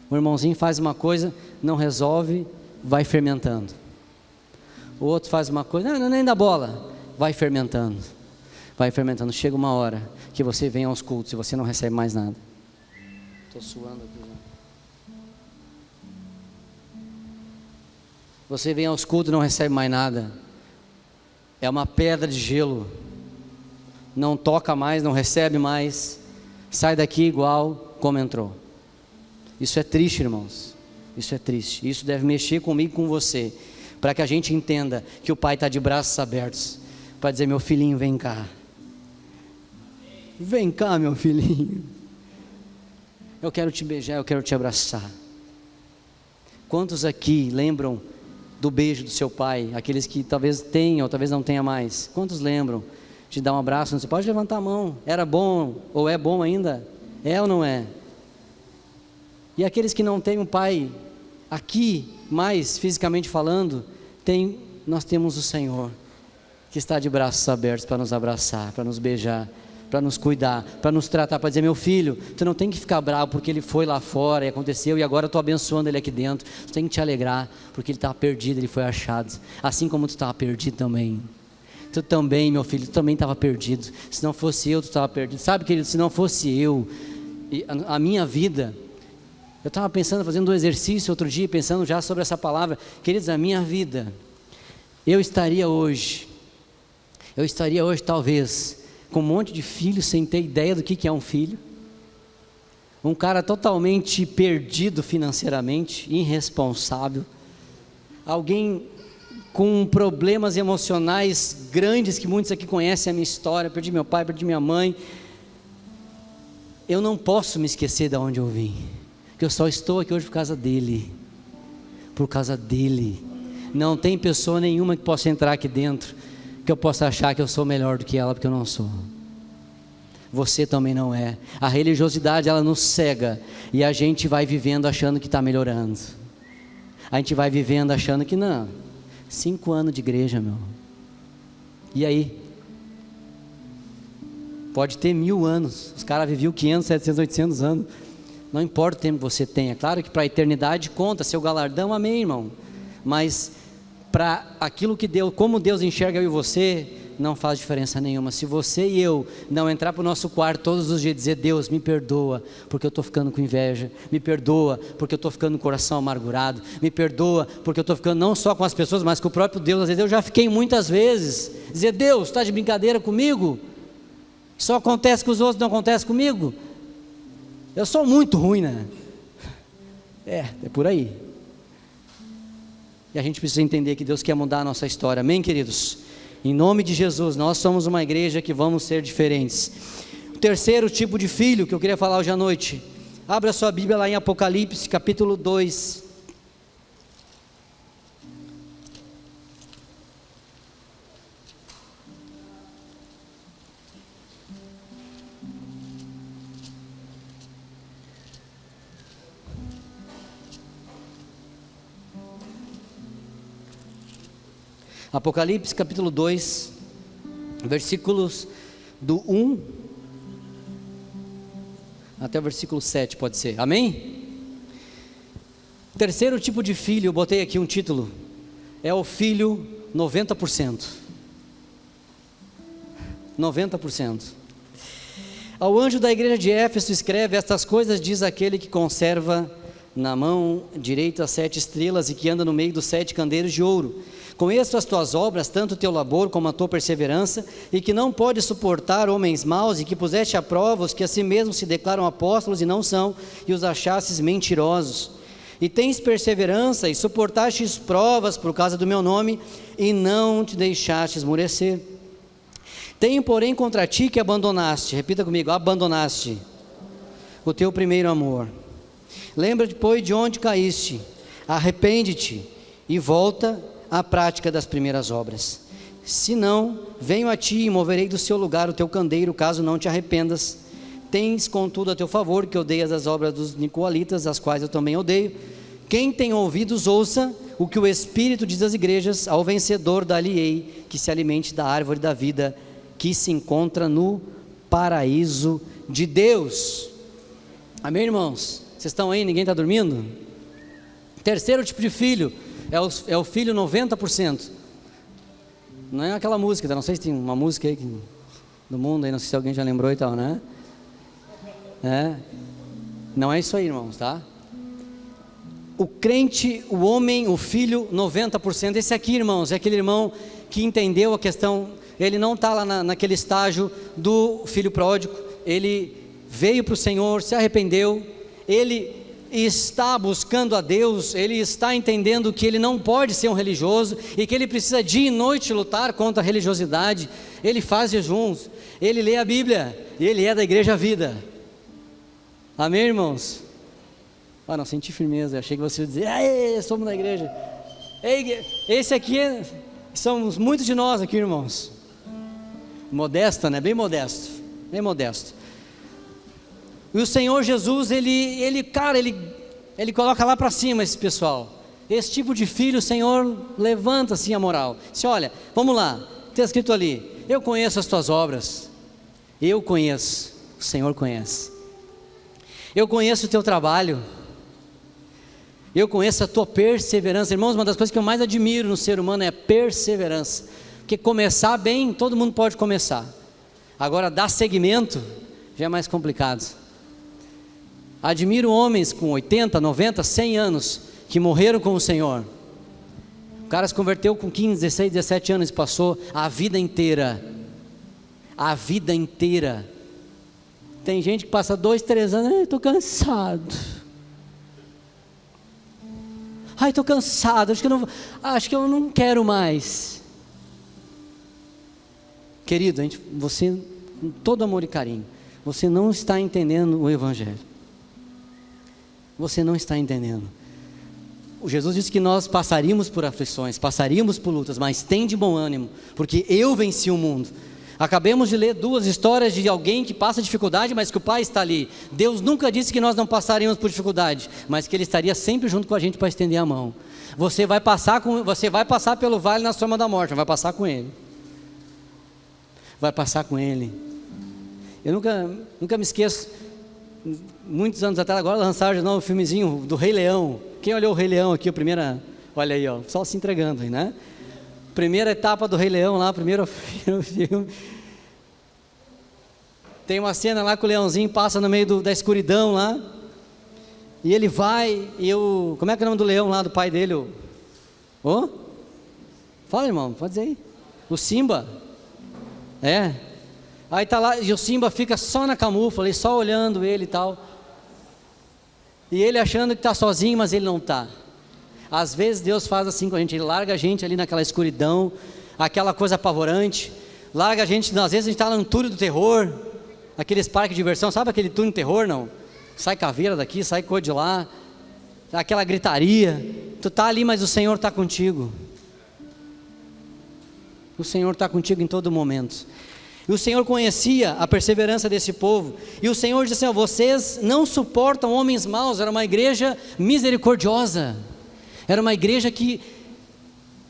O irmãozinho faz uma coisa, não resolve, vai fermentando. O outro faz uma coisa, não nem dá bola, vai fermentando, chega uma hora que você vem aos cultos e você não recebe mais nada. Estou suando aqui já. Você vem aos cultos e não recebe mais nada. É uma pedra de gelo. Não toca mais, não recebe mais. Sai daqui igual como entrou. Isso é triste, irmãos. Isso é triste. Isso deve mexer comigo e com você, para que a gente entenda que o Pai está de braços abertos para dizer: meu filhinho, vem cá. Vem cá, meu filhinho. Eu quero te beijar, eu quero te abraçar. Quantos aqui lembram do beijo do seu pai? Aqueles que talvez tenham, ou talvez não tenha mais. Quantos lembram de dar um abraço? Você pode levantar a mão. Era bom ou é bom ainda? É ou não é? E aqueles que não têm um pai aqui, mais fisicamente falando, nós temos o Senhor, que está de braços abertos para nos abraçar, para nos beijar, para nos cuidar, para nos tratar, para dizer: meu filho, tu não tem que ficar bravo porque ele foi lá fora e aconteceu e agora eu estou abençoando ele aqui dentro. Tu tem que te alegrar porque ele estava perdido, ele foi achado, assim como tu estava perdido também. Tu também, meu filho, tu também estava perdido. Se não fosse eu, tu estava perdido. Sabe, querido, se não fosse eu, a minha vida, eu estava pensando, fazendo um exercício outro dia, pensando já sobre essa palavra. Queridos, a minha vida, eu estaria hoje talvez com um monte de filhos, sem ter ideia do que é um filho, um cara totalmente perdido financeiramente, irresponsável, alguém com problemas emocionais grandes, que muitos aqui conhecem a minha história. Perdi meu pai, perdi minha mãe. Eu não posso me esquecer de onde eu vim, que eu só estou aqui hoje por causa dele, não tem pessoa nenhuma que possa entrar aqui dentro que eu possa achar que eu sou melhor do que ela, porque eu não sou. Você também não é. A religiosidade, ela nos cega, e a gente vai vivendo achando que está melhorando, a gente vai vivendo achando que não. 5 anos de igreja, meu, e aí? Pode ter 1000 anos, os caras viviam 500, 700, 800 anos, não importa o tempo que você tenha. Claro que para a eternidade conta seu galardão, amém, irmão, mas para aquilo que Deus, como Deus enxerga eu e você, não faz diferença nenhuma. Se você e eu não entrar para o nosso quarto todos os dias e dizer: Deus, me perdoa porque eu estou ficando com inveja, me perdoa porque eu estou ficando com o coração amargurado, me perdoa porque eu estou ficando não só com as pessoas, mas com o próprio Deus. Às vezes eu já fiquei muitas vezes, dizer: Deus, está de brincadeira comigo? Só acontece com os outros, não acontece comigo? Eu sou muito ruim, né? É por aí. E a gente precisa entender que Deus quer mudar a nossa história, amém, queridos? Em nome de Jesus, nós somos uma igreja que vamos ser diferentes. O terceiro tipo de filho que eu queria falar hoje à noite, abra sua Bíblia lá em Apocalipse, capítulo 2. Apocalipse capítulo 2, versículos do 1 até o versículo 7, pode ser, amém? Terceiro tipo de filho, eu botei aqui um título, é o filho 90%. 90%. Ao anjo da igreja de Éfeso escreve: estas coisas diz aquele que conserva na mão direita as 7 estrelas e que anda no meio dos 7 candeeiros de ouro. Conheço as tuas obras, tanto o teu labor como a tua perseverança, e que não pode suportar homens maus, e que puseste à prova os que a si mesmos se declaram apóstolos e não são, e os achastes mentirosos. E tens perseverança, e suportastes provas por causa do meu nome, e não te deixaste esmorecer. Tenho, porém, contra ti que abandonaste, repita comigo, abandonaste o teu primeiro amor. Lembra-te, pois, de onde caíste, arrepende-te e volta à prática das primeiras obras. Se não, venho a ti e moverei do seu lugar o teu candeeiro, caso não te arrependas. Tens, contudo, a teu favor que odeias as obras dos nicolaítas, as quais eu também odeio. Quem tem ouvidos, ouça o que o Espírito diz às igrejas. Ao vencedor dar-lhe-ei que se alimente da árvore da vida, que se encontra no paraíso de Deus. Amém, irmãos? Vocês estão aí? Ninguém está dormindo? Terceiro tipo de filho é o filho 90%. Não é aquela música, tá? Não sei se tem uma música aí do mundo, aí, não sei se alguém já lembrou e tal, né? Não é isso aí, irmãos, tá? O crente, o homem, o filho, 90%. Esse aqui, irmãos, é aquele irmão que entendeu a questão. Ele não está lá naquele estágio do filho pródigo. Ele veio para o Senhor, se arrependeu. Ele está buscando a Deus. Ele está entendendo que ele não pode ser um religioso e que ele precisa dia e noite lutar contra a religiosidade. Ele faz jejuns, ele lê a Bíblia e ele é da Igreja Vida. Amém, irmãos? Ah, não, senti firmeza, achei que você ia dizer, aê, somos da igreja. Ei, esse aqui, somos muitos de nós aqui, irmãos. Modesto, né? Bem modesto, bem modesto. E o Senhor Jesus, ele coloca lá para cima esse pessoal. Esse tipo de filho, o Senhor levanta assim a moral. Diz, olha, vamos lá, está escrito ali, eu conheço as tuas obras, eu conheço, o Senhor conhece. Eu conheço o teu trabalho, eu conheço a tua perseverança. Irmãos, uma das coisas que eu mais admiro no ser humano é a perseverança, porque começar bem, todo mundo pode começar, agora dar seguimento, já é mais complicado. Admiro homens com 80, 90, 100 anos, que morreram com o Senhor. O cara se converteu com 15, 16, 17 anos e passou a vida inteira, tem gente que passa 2, 3 anos, estou cansado, estou cansado, acho que eu não quero mais. Querido, você, com todo amor e carinho, você não está entendendo o Evangelho, você não está entendendo. O Jesus disse que nós passaríamos por aflições, passaríamos por lutas, mas tem de bom ânimo, porque eu venci o mundo. Acabamos de ler 2 histórias de alguém que passa dificuldade, mas que o Pai está ali. Deus nunca disse que nós não passaríamos por dificuldade, mas que Ele estaria sempre junto com a gente para estender a mão. Você vai passar pelo vale na sombra da morte, vai passar com Ele. Vai passar com Ele. Eu nunca me esqueço, muitos anos atrás, agora lançaram de novo o filmezinho do Rei Leão. Quem olhou o Rei Leão aqui, olha aí, ó, só se entregando aí, né? Primeira etapa do Rei Leão lá, primeiro filme. Tem uma cena lá que o leãozinho passa no meio da escuridão lá, e ele vai, como é que é o nome do leão lá, do pai dele? Fala, irmão, pode dizer aí. O Simba. Aí tá lá, e o Simba fica só na camufla, ali, só olhando ele e tal. E ele achando que está sozinho, mas ele não está. Às vezes Deus faz assim com a gente, Ele larga a gente ali naquela escuridão, aquela coisa apavorante, larga a gente, às vezes a gente está no túnel do terror, aqueles parques de diversão, sabe aquele túnel do terror, não? Sai caveira daqui, sai coisa de lá, aquela gritaria, tu está ali, mas o Senhor está contigo. O Senhor está contigo em todo momento. E o Senhor conhecia a perseverança desse povo, e o Senhor disse assim, vocês não suportam homens maus. Era uma igreja misericordiosa, era uma igreja que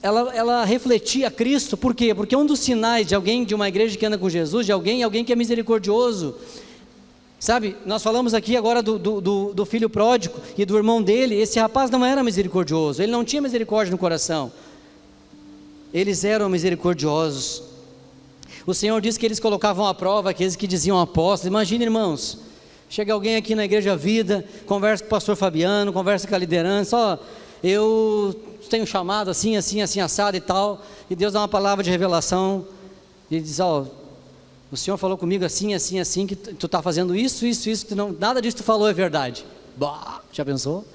ela refletia Cristo. Por quê? Porque um dos sinais de uma igreja que anda com Jesus, é alguém que é misericordioso. Sabe, nós falamos aqui agora do filho pródigo e do irmão dele. Esse rapaz não era misericordioso, ele não tinha misericórdia no coração. Eles eram misericordiosos. O Senhor disse que eles colocavam à prova aqueles que diziam apóstolos. Imagina, irmãos, chega alguém aqui na Igreja Vida, conversa com o pastor Fabiano, conversa com a liderança, eu tenho chamado assim, assado e tal, e Deus dá uma palavra de revelação, e diz, o Senhor falou comigo assim, que tu está fazendo isso, nada disso tu falou é verdade. Já pensou?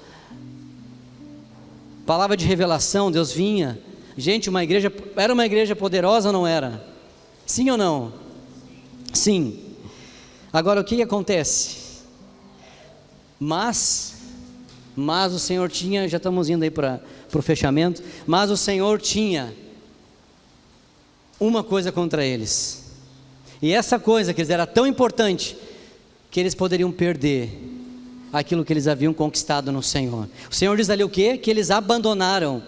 Palavra de revelação, Deus vinha. Gente, era uma igreja poderosa ou não era? Sim ou não? Sim. Agora o que acontece? Mas o Senhor tinha, já estamos indo aí para o fechamento, mas o Senhor tinha uma coisa contra eles, e essa coisa que era tão importante, que eles poderiam perder aquilo que eles haviam conquistado no Senhor. O Senhor diz ali o quê? Que eles abandonaram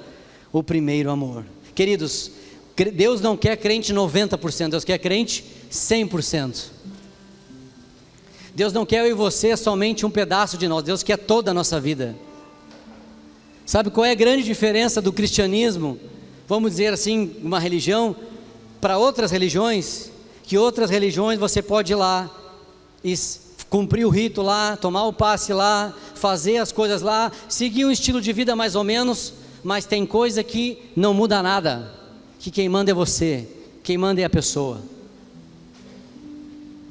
o primeiro amor. Queridos, Deus não quer crente 90%, Deus quer crente 100%. Deus não quer eu e você somente um pedaço de nós, Deus quer toda a nossa vida. Sabe qual é a grande diferença do cristianismo, vamos dizer assim, uma religião, para outras religiões? Que outras religiões você pode ir lá e cumprir o rito lá, tomar o passe lá, fazer as coisas lá, seguir um estilo de vida mais ou menos, mas tem coisa que não muda nada, que quem manda é você, quem manda é a pessoa.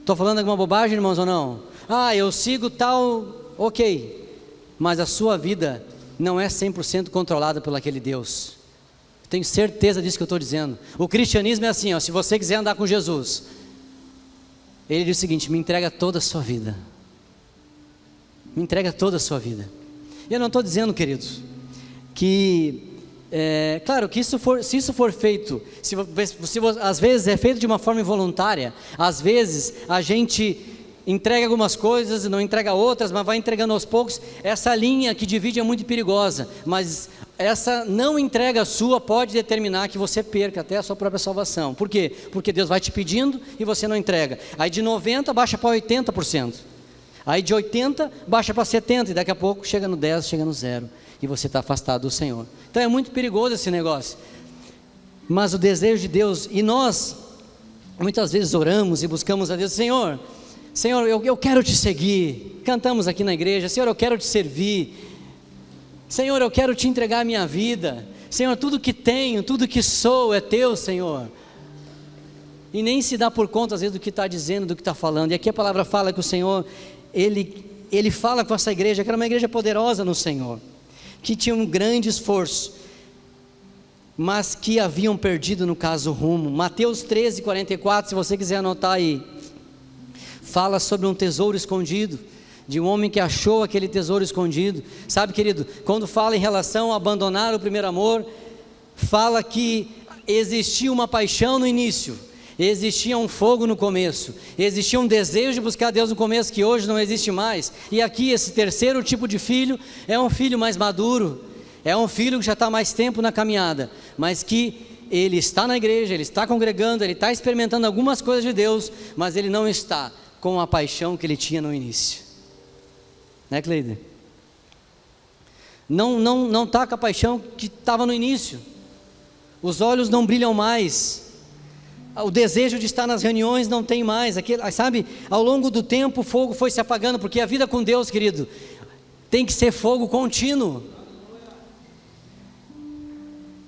Estou falando alguma bobagem, irmãos, ou não? Eu sigo tal, ok, mas a sua vida não é 100% controlada por aquele Deus. Tenho certeza disso que eu estou dizendo. O cristianismo é assim, se você quiser andar com Jesus, Ele diz o seguinte: me entrega toda a sua vida. Me entrega toda a sua vida. E eu não estou dizendo, queridos, que, claro que se isso for feito, às vezes é feito de uma forma involuntária, às vezes a gente entrega algumas coisas e não entrega outras, mas vai entregando aos poucos. Essa linha que divide é muito perigosa, mas essa não entrega sua pode determinar que você perca até a sua própria salvação. Por quê? Porque Deus vai te pedindo e você não entrega. Aí de 90% baixa para 80%, aí de 80% baixa para 70%, e daqui a pouco chega no 10%, chega no 0%, e você está afastado do Senhor. Então é muito perigoso esse negócio. Mas o desejo de Deus, e nós muitas vezes oramos e buscamos a Deus: Senhor, eu quero te seguir. Cantamos aqui na igreja: Senhor, eu quero te servir. Senhor, eu quero te entregar a minha vida. Senhor, tudo que tenho, tudo que sou é teu, Senhor. E nem se dá por conta às vezes do que está dizendo, do que está falando. E aqui a palavra fala que o Senhor, Ele fala com essa igreja, que era uma igreja poderosa no Senhor, que tinha um grande esforço, mas que haviam perdido, no caso, o rumo. Mateus 13:44, se você quiser anotar aí, fala sobre um tesouro escondido, de um homem que achou aquele tesouro escondido. Sabe, querido, quando fala em relação a abandonar o primeiro amor, fala que existia uma paixão no início, existia um fogo no começo, existia um desejo de buscar Deus no começo, que hoje não existe mais. E aqui esse terceiro tipo de filho é um filho mais maduro, é um filho que já está mais tempo na caminhada, mas que ele está na igreja, ele está congregando, ele está experimentando algumas coisas de Deus, mas ele não está com a paixão que ele tinha no início. Né, Cleide? Não está com a paixão que estava no início. Os olhos não brilham mais, o desejo de estar nas reuniões não tem mais. Sabe, ao longo do tempo o fogo foi se apagando, porque a vida com Deus, querido, tem que ser fogo contínuo.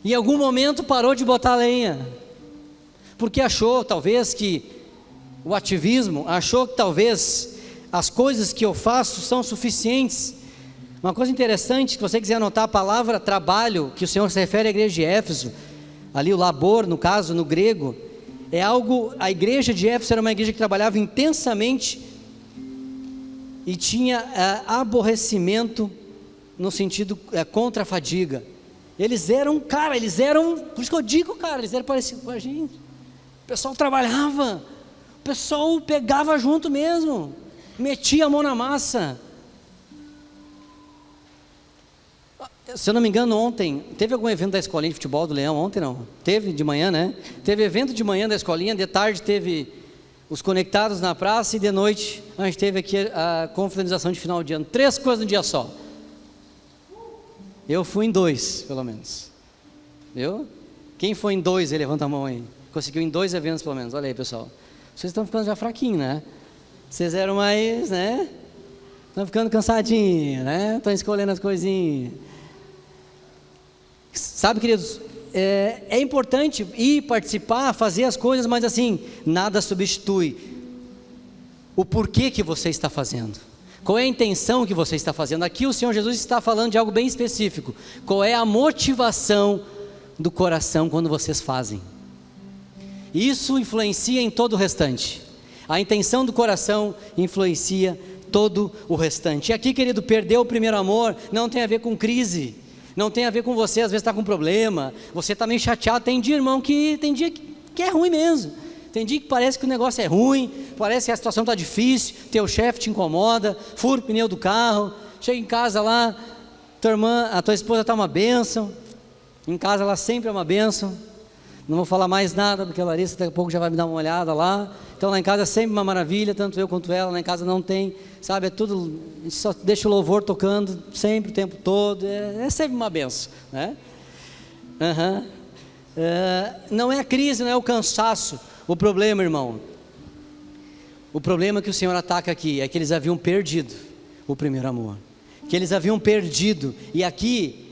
Em algum momento parou de botar lenha, porque achou talvez que o ativismo, achou que talvez as coisas que eu faço são suficientes. Uma coisa interessante, se você quiser anotar, a palavra trabalho, que o Senhor se refere à igreja de Éfeso, ali o labor, no caso, no grego, é algo, a igreja de Éfeso era uma igreja que trabalhava intensamente e tinha aborrecimento no sentido contra a fadiga. Eles eram, por isso que eu digo, eles eram parecidos com a gente. O pessoal trabalhava, o pessoal pegava junto mesmo, metia a mão na massa. Se eu não me engano, ontem, teve algum evento da escolinha de futebol do Leão? Ontem não, teve de manhã, né? Teve evento de manhã da escolinha, de tarde teve os conectados na praça, e de noite a gente teve aqui a confraternização de final de ano. 3 coisas no dia só. Eu fui em 2, pelo menos. Viu? Quem foi em 2, levanta a mão aí. Conseguiu em 2 eventos, pelo menos. Olha aí, pessoal. Vocês estão ficando já fraquinhos, né? Vocês eram mais, né? Estão ficando cansadinhos, né? Estão escolhendo as coisinhas. Sabe, queridos, é importante ir participar, fazer as coisas, mas assim, nada substitui o porquê que você está fazendo. Qual é a intenção que você está fazendo? Aqui o Senhor Jesus está falando de algo bem específico. Qual é a motivação do coração quando vocês fazem? Isso influencia em todo o restante. A intenção do coração influencia todo o restante. E aqui, querido, perder o primeiro amor não tem a ver com crise, não tem a ver com você às vezes está com problema, você está meio chateado. Tem dia, irmão, tem dia que é ruim mesmo. Tem dia que parece que o negócio é ruim, parece que a situação está difícil, teu chefe te incomoda, fura o pneu do carro, chega em casa lá, a tua esposa está uma bênção, em casa ela sempre é uma bênção. Não vou falar mais nada, porque a Larissa daqui a pouco já vai me dar uma olhada lá. Então lá em casa é sempre uma maravilha, tanto eu quanto ela. Lá em casa não tem, sabe, é tudo, a gente só deixa o louvor tocando sempre, o tempo todo, é sempre uma benção, né? Não é a crise, não é o cansaço o problema, irmão. O problema que o Senhor ataca aqui é que eles haviam perdido o primeiro amor, que eles haviam perdido, e aqui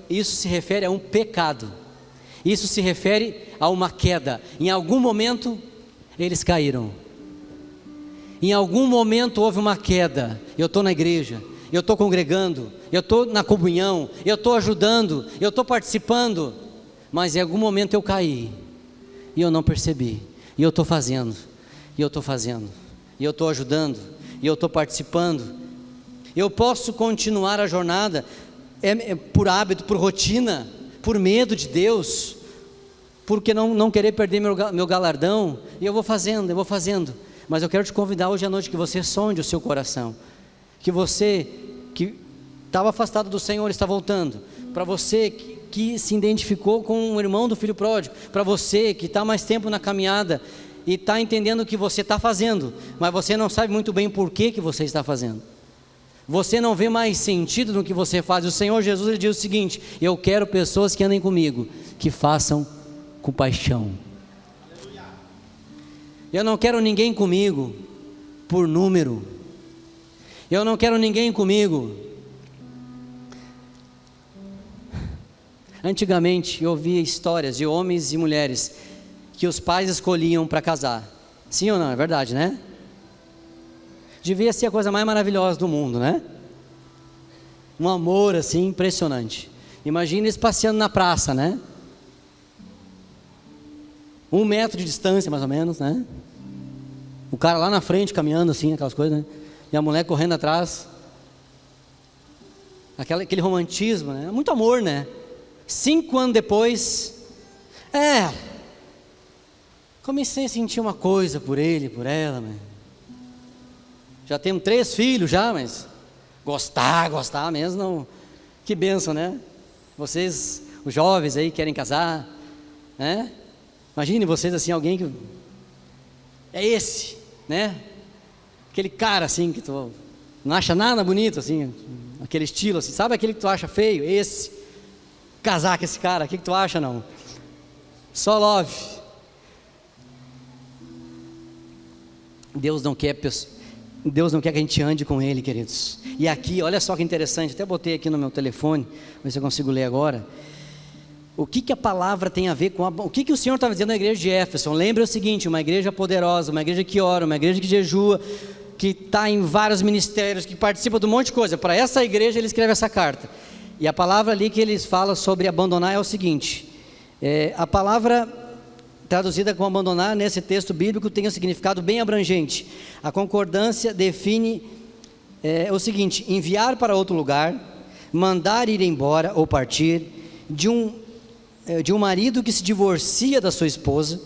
isso se refere a um pecado, isso se refere a uma queda. Em algum momento eles caíram, em algum momento houve uma queda. Eu estou na igreja, eu estou congregando, eu estou na comunhão, eu estou ajudando, eu estou participando, mas em algum momento eu caí, e eu não percebi, e eu estou fazendo, e eu estou fazendo, e eu estou ajudando, e eu estou participando. Eu posso continuar a jornada por hábito, por rotina, por medo de Deus, porque não querer perder meu galardão, e eu vou fazendo, mas eu quero te convidar hoje à noite que você sonde o seu coração, que você que estava afastado do Senhor está voltando, para você que se identificou com o irmão do filho pródigo, para você que está mais tempo na caminhada e está entendendo o que você está fazendo, mas você não sabe muito bem por que você está fazendo, você não vê mais sentido no que você faz. O Senhor Jesus, ele diz o seguinte: eu quero pessoas que andem comigo, que façam com paixão. Eu não quero ninguém comigo por número, eu não quero ninguém comigo. Antigamente eu ouvia histórias de homens e mulheres que os pais escolhiam para casar. Sim ou não? É verdade, né? Devia ser a coisa mais maravilhosa do mundo, né? Um amor assim impressionante. Imagina eles passeando na praça, né? 1 metro de distância mais ou menos, né? O cara lá na frente caminhando assim, aquelas coisas, né? E a mulher correndo atrás. Aquele romantismo, né? Muito amor, né? 5 anos depois, comecei a sentir uma coisa por ele, por ela, né? Já temos 3 filhos já, mas gostar mesmo não. Que bênção, né? Vocês, os jovens aí, querem casar, né? Imagine vocês assim, alguém que é esse, né? Aquele cara assim que tu não acha nada bonito assim, aquele estilo assim, sabe aquele que tu acha feio? Esse, casar com esse cara, o que tu acha? Não, só love. Deus não quer que a gente ande com Ele, queridos. E aqui, olha só que interessante, até botei aqui no meu telefone, ver se eu consigo ler agora. O que a palavra tem a ver com o que o Senhor estava dizendo na igreja de Éfeso? Lembre o seguinte: uma igreja poderosa, uma igreja que ora, uma igreja que jejua, que está em vários ministérios, que participa de um monte de coisa. Para essa igreja ele escreve essa carta. E a palavra ali que eles falam sobre abandonar é o seguinte: a palavra traduzida como abandonar nesse texto bíblico tem um significado bem abrangente. A concordância define o seguinte: enviar para outro lugar, mandar ir embora ou partir, de um marido que se divorcia da sua esposa,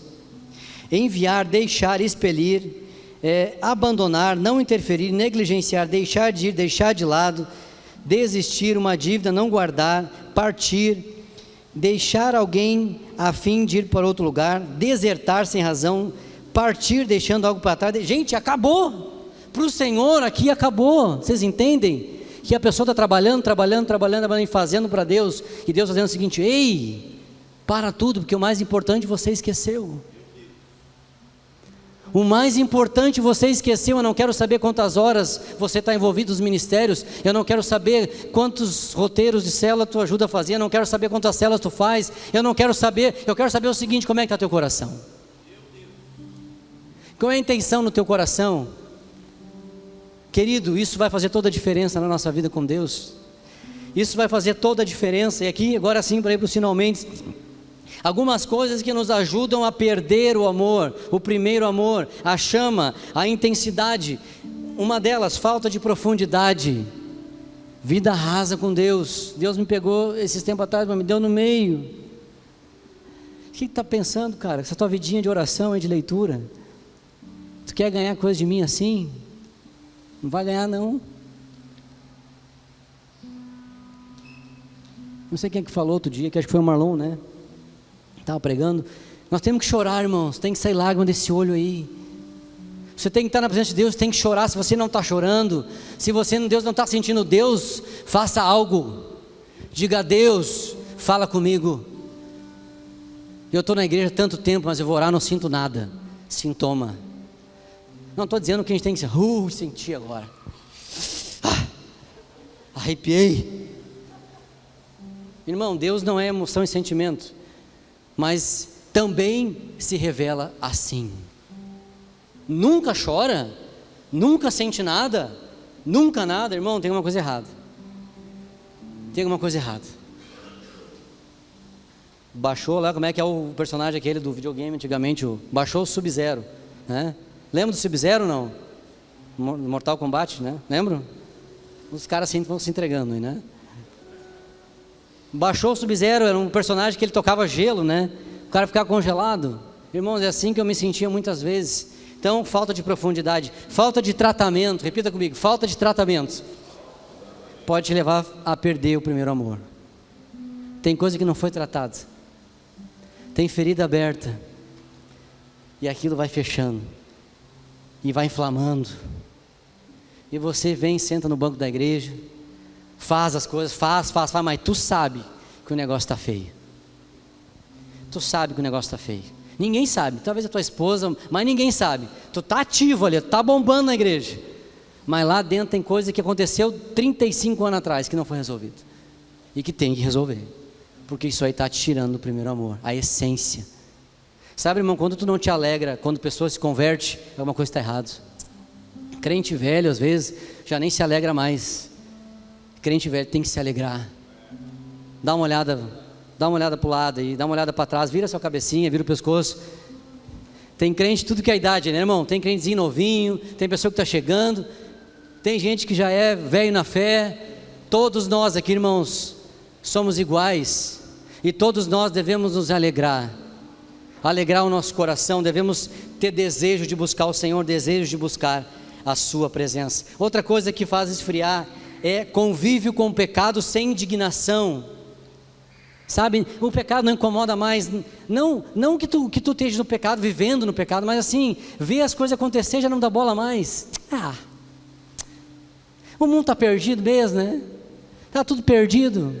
enviar, deixar, expelir, abandonar, não interferir, negligenciar, deixar de ir, deixar de lado, desistir, uma dívida, não guardar, partir, deixar alguém a fim de ir para outro lugar, desertar sem razão, partir deixando algo para trás. Gente, acabou, para o Senhor aqui acabou. Vocês entendem? Que a pessoa está trabalhando e fazendo para Deus, e Deus está dizendo o seguinte: ei, para tudo, porque o mais importante você esqueceu. O mais importante você esqueceu. Eu não quero saber quantas horas você está envolvido nos ministérios, eu não quero saber quantos roteiros de célula tu ajuda a fazer, eu não quero saber quantas células tu faz, eu quero saber o seguinte: como é que está teu coração? Qual é a intenção no teu coração? Querido, isso vai fazer toda a diferença na nossa vida com Deus. Isso vai fazer toda a diferença. E aqui, agora sim, para ir para os finalmente, algumas coisas que nos ajudam a perder o amor, o primeiro amor, a chama, a intensidade. Uma delas, falta de profundidade, vida rasa com Deus. Deus me pegou esses tempos atrás, mas me deu no meio. O que está pensando, cara? Essa tua vidinha de oração e de leitura, tu quer ganhar coisa de mim assim? Não vai ganhar não. Não sei quem é que falou outro dia, que acho que foi o Marlon, né? Estava pregando. Nós temos que chorar, irmãos. Tem que sair lágrima desse olho aí. Você tem que estar na presença de Deus, tem que chorar. Se você não está chorando, se Deus não está sentindo Deus, faça algo. Diga a Deus: fala comigo. Eu estou na igreja há tanto tempo, mas eu vou orar, não sinto nada. Sintoma. Não estou dizendo que a gente tem que sentir agora. Arrepiei. Irmão, Deus não é emoção e sentimento, mas também se revela assim. Nunca chora, nunca sente nada, nunca nada. Irmão, tem uma coisa errada. Tem alguma coisa errada. Baixou lá, como é que é o personagem aquele do videogame antigamente? Baixou o Sub-Zero, né? Lembra do Sub-Zero, não? Mortal Kombat, né? Lembram? Os caras assim vão se entregando, né? Baixou o Sub-Zero, era um personagem que ele tocava gelo, né? O cara ficava congelado. Irmãos, é assim que eu me sentia muitas vezes. Então, falta de profundidade, falta de tratamento. Repita comigo, falta de tratamento pode te levar a perder o primeiro amor. Tem coisa que não foi tratada, tem ferida aberta, e aquilo vai fechando, e vai inflamando, e você vem, senta no banco da igreja, faz as coisas, faz, mas tu sabe que o negócio está feio. Tu sabe que o negócio está feio. Ninguém sabe, talvez a tua esposa, mas ninguém sabe. Tu está ativo ali, tu está bombando na igreja, mas lá dentro tem coisa que aconteceu 35 anos atrás que não foi resolvida, e que tem que resolver, porque isso aí está te tirando do primeiro amor, a essência. Sabe, irmão, quando tu não te alegra, quando a pessoa se converte, alguma coisa está errada. Crente velho, às vezes, já nem se alegra mais. Crente velho tem que se alegrar. Dá uma olhada para o lado e dá uma olhada para trás, vira sua cabecinha, vira o pescoço. Tem crente tudo que é idade, né, irmão? Tem crentezinho novinho, tem pessoa que está chegando, tem gente que já é velho na fé. Todos nós aqui, irmãos, somos iguais, e todos nós devemos nos alegrar o nosso coração, devemos ter desejo de buscar o Senhor, desejo de buscar a sua presença. Outra coisa que faz esfriar é convívio com o pecado sem indignação. Sabe, o pecado não incomoda mais, não que tu esteja no pecado, vivendo no pecado, mas assim, ver as coisas acontecer já não dá bola mais. O mundo está perdido mesmo, né? Está tudo perdido.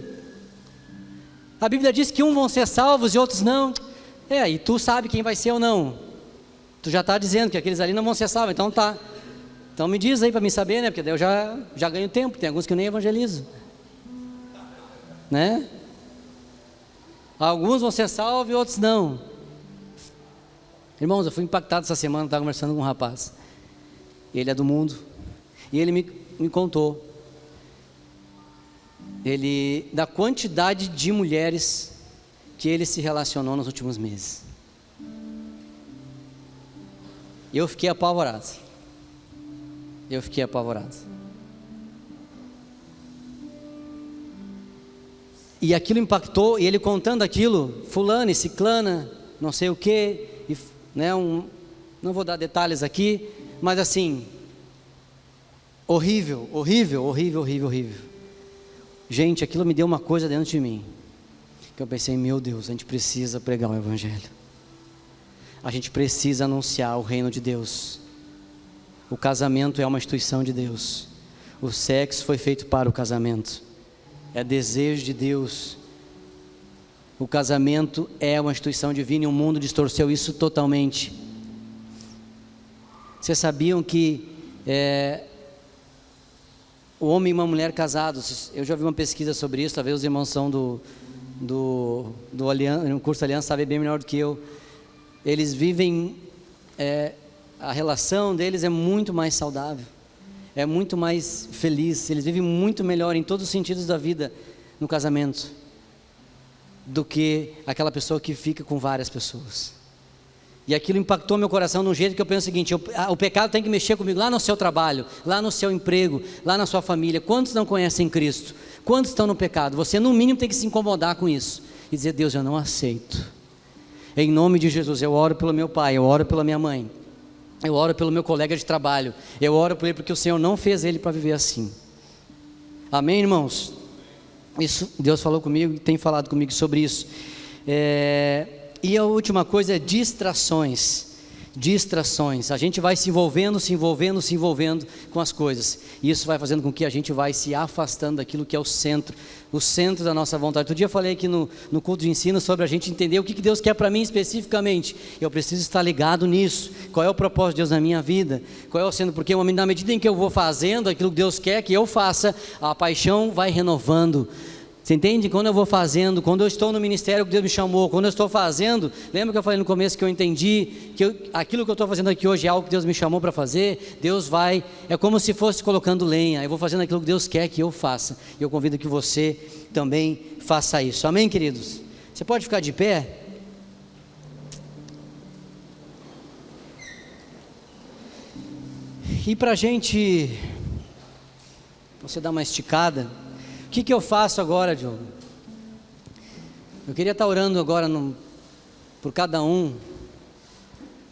A Bíblia diz que uns vão ser salvos e outros não. E tu sabe quem vai ser ou não. Tu já está dizendo que aqueles ali não vão ser salvos, então tá. Então me diz aí para me saber, né? Porque daí eu já ganho tempo, tem alguns que eu nem evangelizo, né? Alguns vão ser salvos e outros não. Irmãos, eu fui impactado essa semana, estava conversando com um rapaz. Ele é do mundo, e ele me contou da quantidade de mulheres que ele se relacionou nos últimos meses. E eu fiquei apavorado. E aquilo impactou, e ele contando aquilo, fulana e ciclana, não sei o que, né, não vou dar detalhes aqui, mas assim, horrível. Gente, aquilo me deu uma coisa dentro de mim, que eu pensei, meu Deus, a gente precisa pregar o Evangelho, a gente precisa anunciar o reino de Deus. O casamento é uma instituição de Deus, o sexo foi feito para o casamento, é desejo de Deus. O casamento é uma instituição divina, e o mundo distorceu isso totalmente. Vocês sabiam que o homem e uma mulher casados, eu já vi uma pesquisa sobre isso, talvez os irmãos são no curso Aliança sabem bem melhor do que eu. Eles vivem, a relação deles é muito mais saudável, é muito mais feliz, eles vivem muito melhor em todos os sentidos da vida no casamento, do que aquela pessoa que fica com várias pessoas. E aquilo impactou meu coração de um jeito que eu penso o seguinte: o pecado tem que mexer comigo lá no seu trabalho, lá no seu emprego, lá na sua família. Quantos não conhecem Cristo? Quantos estão no pecado? Você no mínimo tem que se incomodar com isso e dizer: Deus, eu não aceito. Em nome de Jesus, eu oro pelo meu pai, eu oro pela minha mãe, eu oro pelo meu colega de trabalho, eu oro por ele porque o Senhor não fez ele para viver assim. Amém, irmãos? Isso, Deus falou comigo e tem falado comigo sobre isso. E a última coisa é distrações. distrações. A gente vai se envolvendo com as coisas, e isso vai fazendo com que a gente vai se afastando daquilo que é o centro da nossa vontade. Outro dia eu falei aqui no culto de ensino sobre a gente entender o que Deus quer para mim especificamente. Eu preciso estar ligado nisso. Qual é o propósito de Deus na minha vida? Qual é o centro? Porque na medida em que eu vou fazendo aquilo que Deus quer que eu faça, a paixão vai renovando. Você entende? Quando eu vou fazendo, quando eu estou no ministério que Deus me chamou, quando eu estou fazendo, lembra que eu falei no começo que eu entendi que aquilo que eu estou fazendo aqui hoje é algo que Deus me chamou para fazer? Deus vai, é como se fosse colocando lenha, eu vou fazendo aquilo que Deus quer que eu faça, e eu convido que você também faça isso, amém, queridos? Você pode ficar de pé? E para a gente, você dar uma esticada, o que eu faço agora, Diogo? Eu queria estar orando agora por cada um,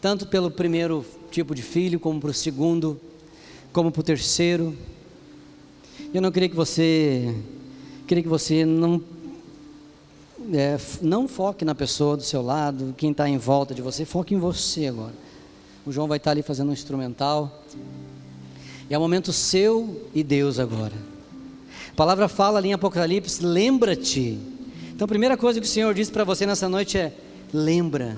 tanto pelo primeiro tipo de filho, como para o segundo, como para o terceiro. Eu não queria que você não foque na pessoa do seu lado, quem está em volta de você, foque em você agora. O João vai estar ali fazendo um instrumental, e é o momento seu e Deus agora. A palavra fala ali em Apocalipse, lembra-te. Então a primeira coisa que o Senhor diz para você nessa noite é, lembra.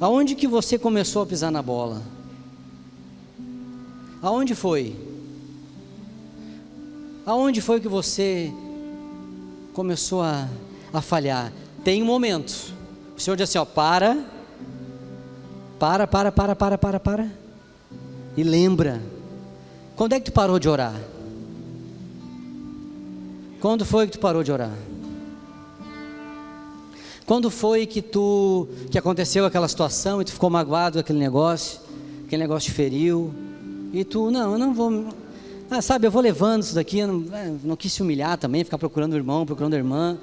Aonde que você começou a pisar na bola? Aonde foi? Aonde foi que você começou a falhar? Tem um momento. O Senhor diz assim, ó, para. E lembra. Quando é que tu parou de orar? Quando foi que tu parou de orar? Quando foi que aconteceu aquela situação e tu ficou magoado com aquele negócio te feriu, e tu, eu não vou, eu vou levando isso daqui, eu não quis se humilhar também, ficar procurando o irmão, procurando a irmã,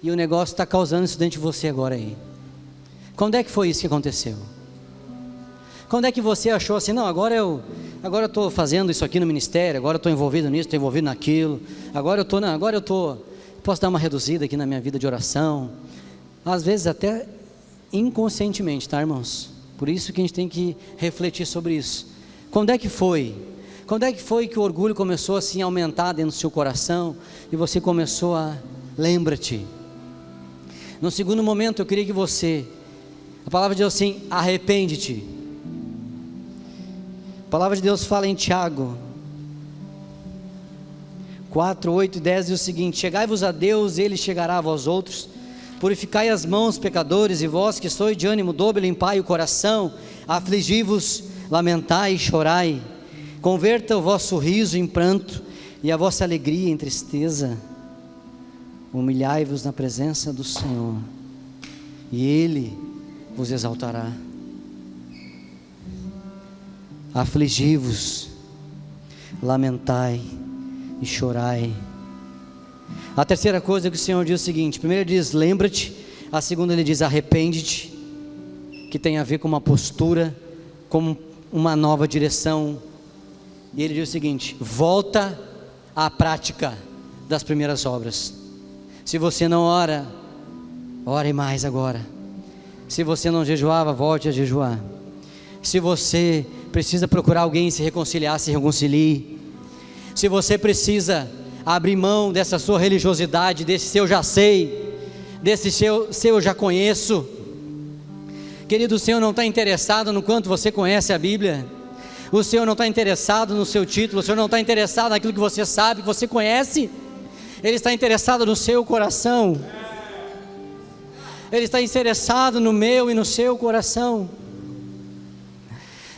e o negócio está causando isso dentro de você agora aí. Quando é que foi isso que aconteceu? Quando é que você achou assim, não, agora eu estou fazendo isso aqui no ministério, agora eu estou envolvido nisso, estou envolvido naquilo, posso dar uma reduzida aqui na minha vida de oração, às vezes até inconscientemente, tá, irmãos? Por isso que a gente tem que refletir sobre isso. Quando é que foi? Quando é que foi que o orgulho começou assim a aumentar dentro do seu coração, e você começou a, lembra-te. No segundo momento eu queria que você, a palavra de Deus assim, arrepende-te. A palavra de Deus fala em Tiago 4, 8 e 10 diz o seguinte, chegai-vos a Deus, Ele chegará a vós outros, purificai as mãos, pecadores, e vós que sois de ânimo dobre, limpai o coração, afligi-vos, lamentai e chorai, converta o vosso riso em pranto, e a vossa alegria em tristeza, humilhai-vos na presença do Senhor, e Ele vos exaltará. Afligi-vos, lamentai e chorai. A terceira coisa que o Senhor diz é o seguinte, primeiro ele diz lembra-te, a segunda ele diz arrepende-te, que tem a ver com uma postura, com uma nova direção, e ele diz o seguinte, volta à prática das primeiras obras. Se você não ora, ore mais agora. Se você não jejuava, volte a jejuar. Se você precisa procurar alguém e se reconciliar, se reconcilie. Se você precisa abrir mão dessa sua religiosidade, desse seu já sei, desse seu já conheço. Querido, o Senhor não está interessado no quanto você conhece a Bíblia. O Senhor não está interessado no seu título. O Senhor não está interessado naquilo que você sabe, que você conhece. Ele está interessado no seu coração. Ele está interessado no meu e no seu coração.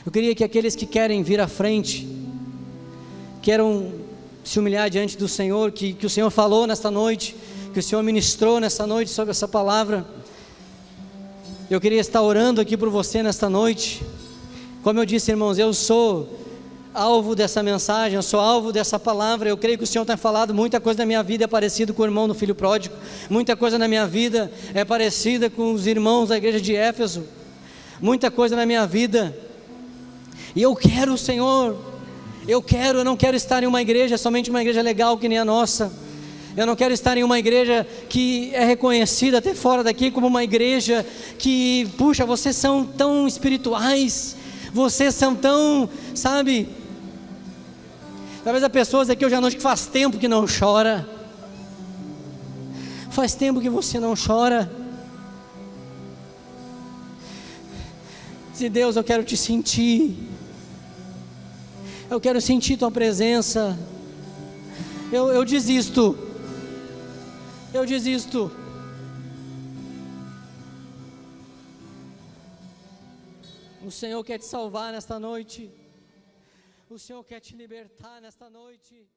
Eu queria que aqueles que querem vir à frente, queiram se humilhar diante do Senhor, que o Senhor falou nesta noite, que o Senhor ministrou nesta noite sobre essa palavra. Eu queria estar orando aqui por você nesta noite. Como eu disse, irmãos, eu sou alvo dessa mensagem, eu sou alvo dessa palavra. Eu creio que o Senhor tem falado, muita coisa na minha vida é parecida com o irmão do filho pródigo, muita coisa na minha vida é parecida com os irmãos da igreja de Éfeso, muita coisa na minha vida, e eu quero o Senhor, eu não quero estar em uma igreja, somente uma igreja legal que nem a nossa. Eu não quero estar em uma igreja que é reconhecida até fora daqui como uma igreja que, puxa, vocês são tão espirituais, vocês são tão, sabe? Talvez há pessoas aqui hoje à noite que faz tempo que não chora. Faz tempo que você não chora. Se Deus, eu quero te sentir. Eu quero sentir tua presença. Eu desisto. Eu desisto. O Senhor quer te salvar nesta noite. O Senhor quer te libertar nesta noite.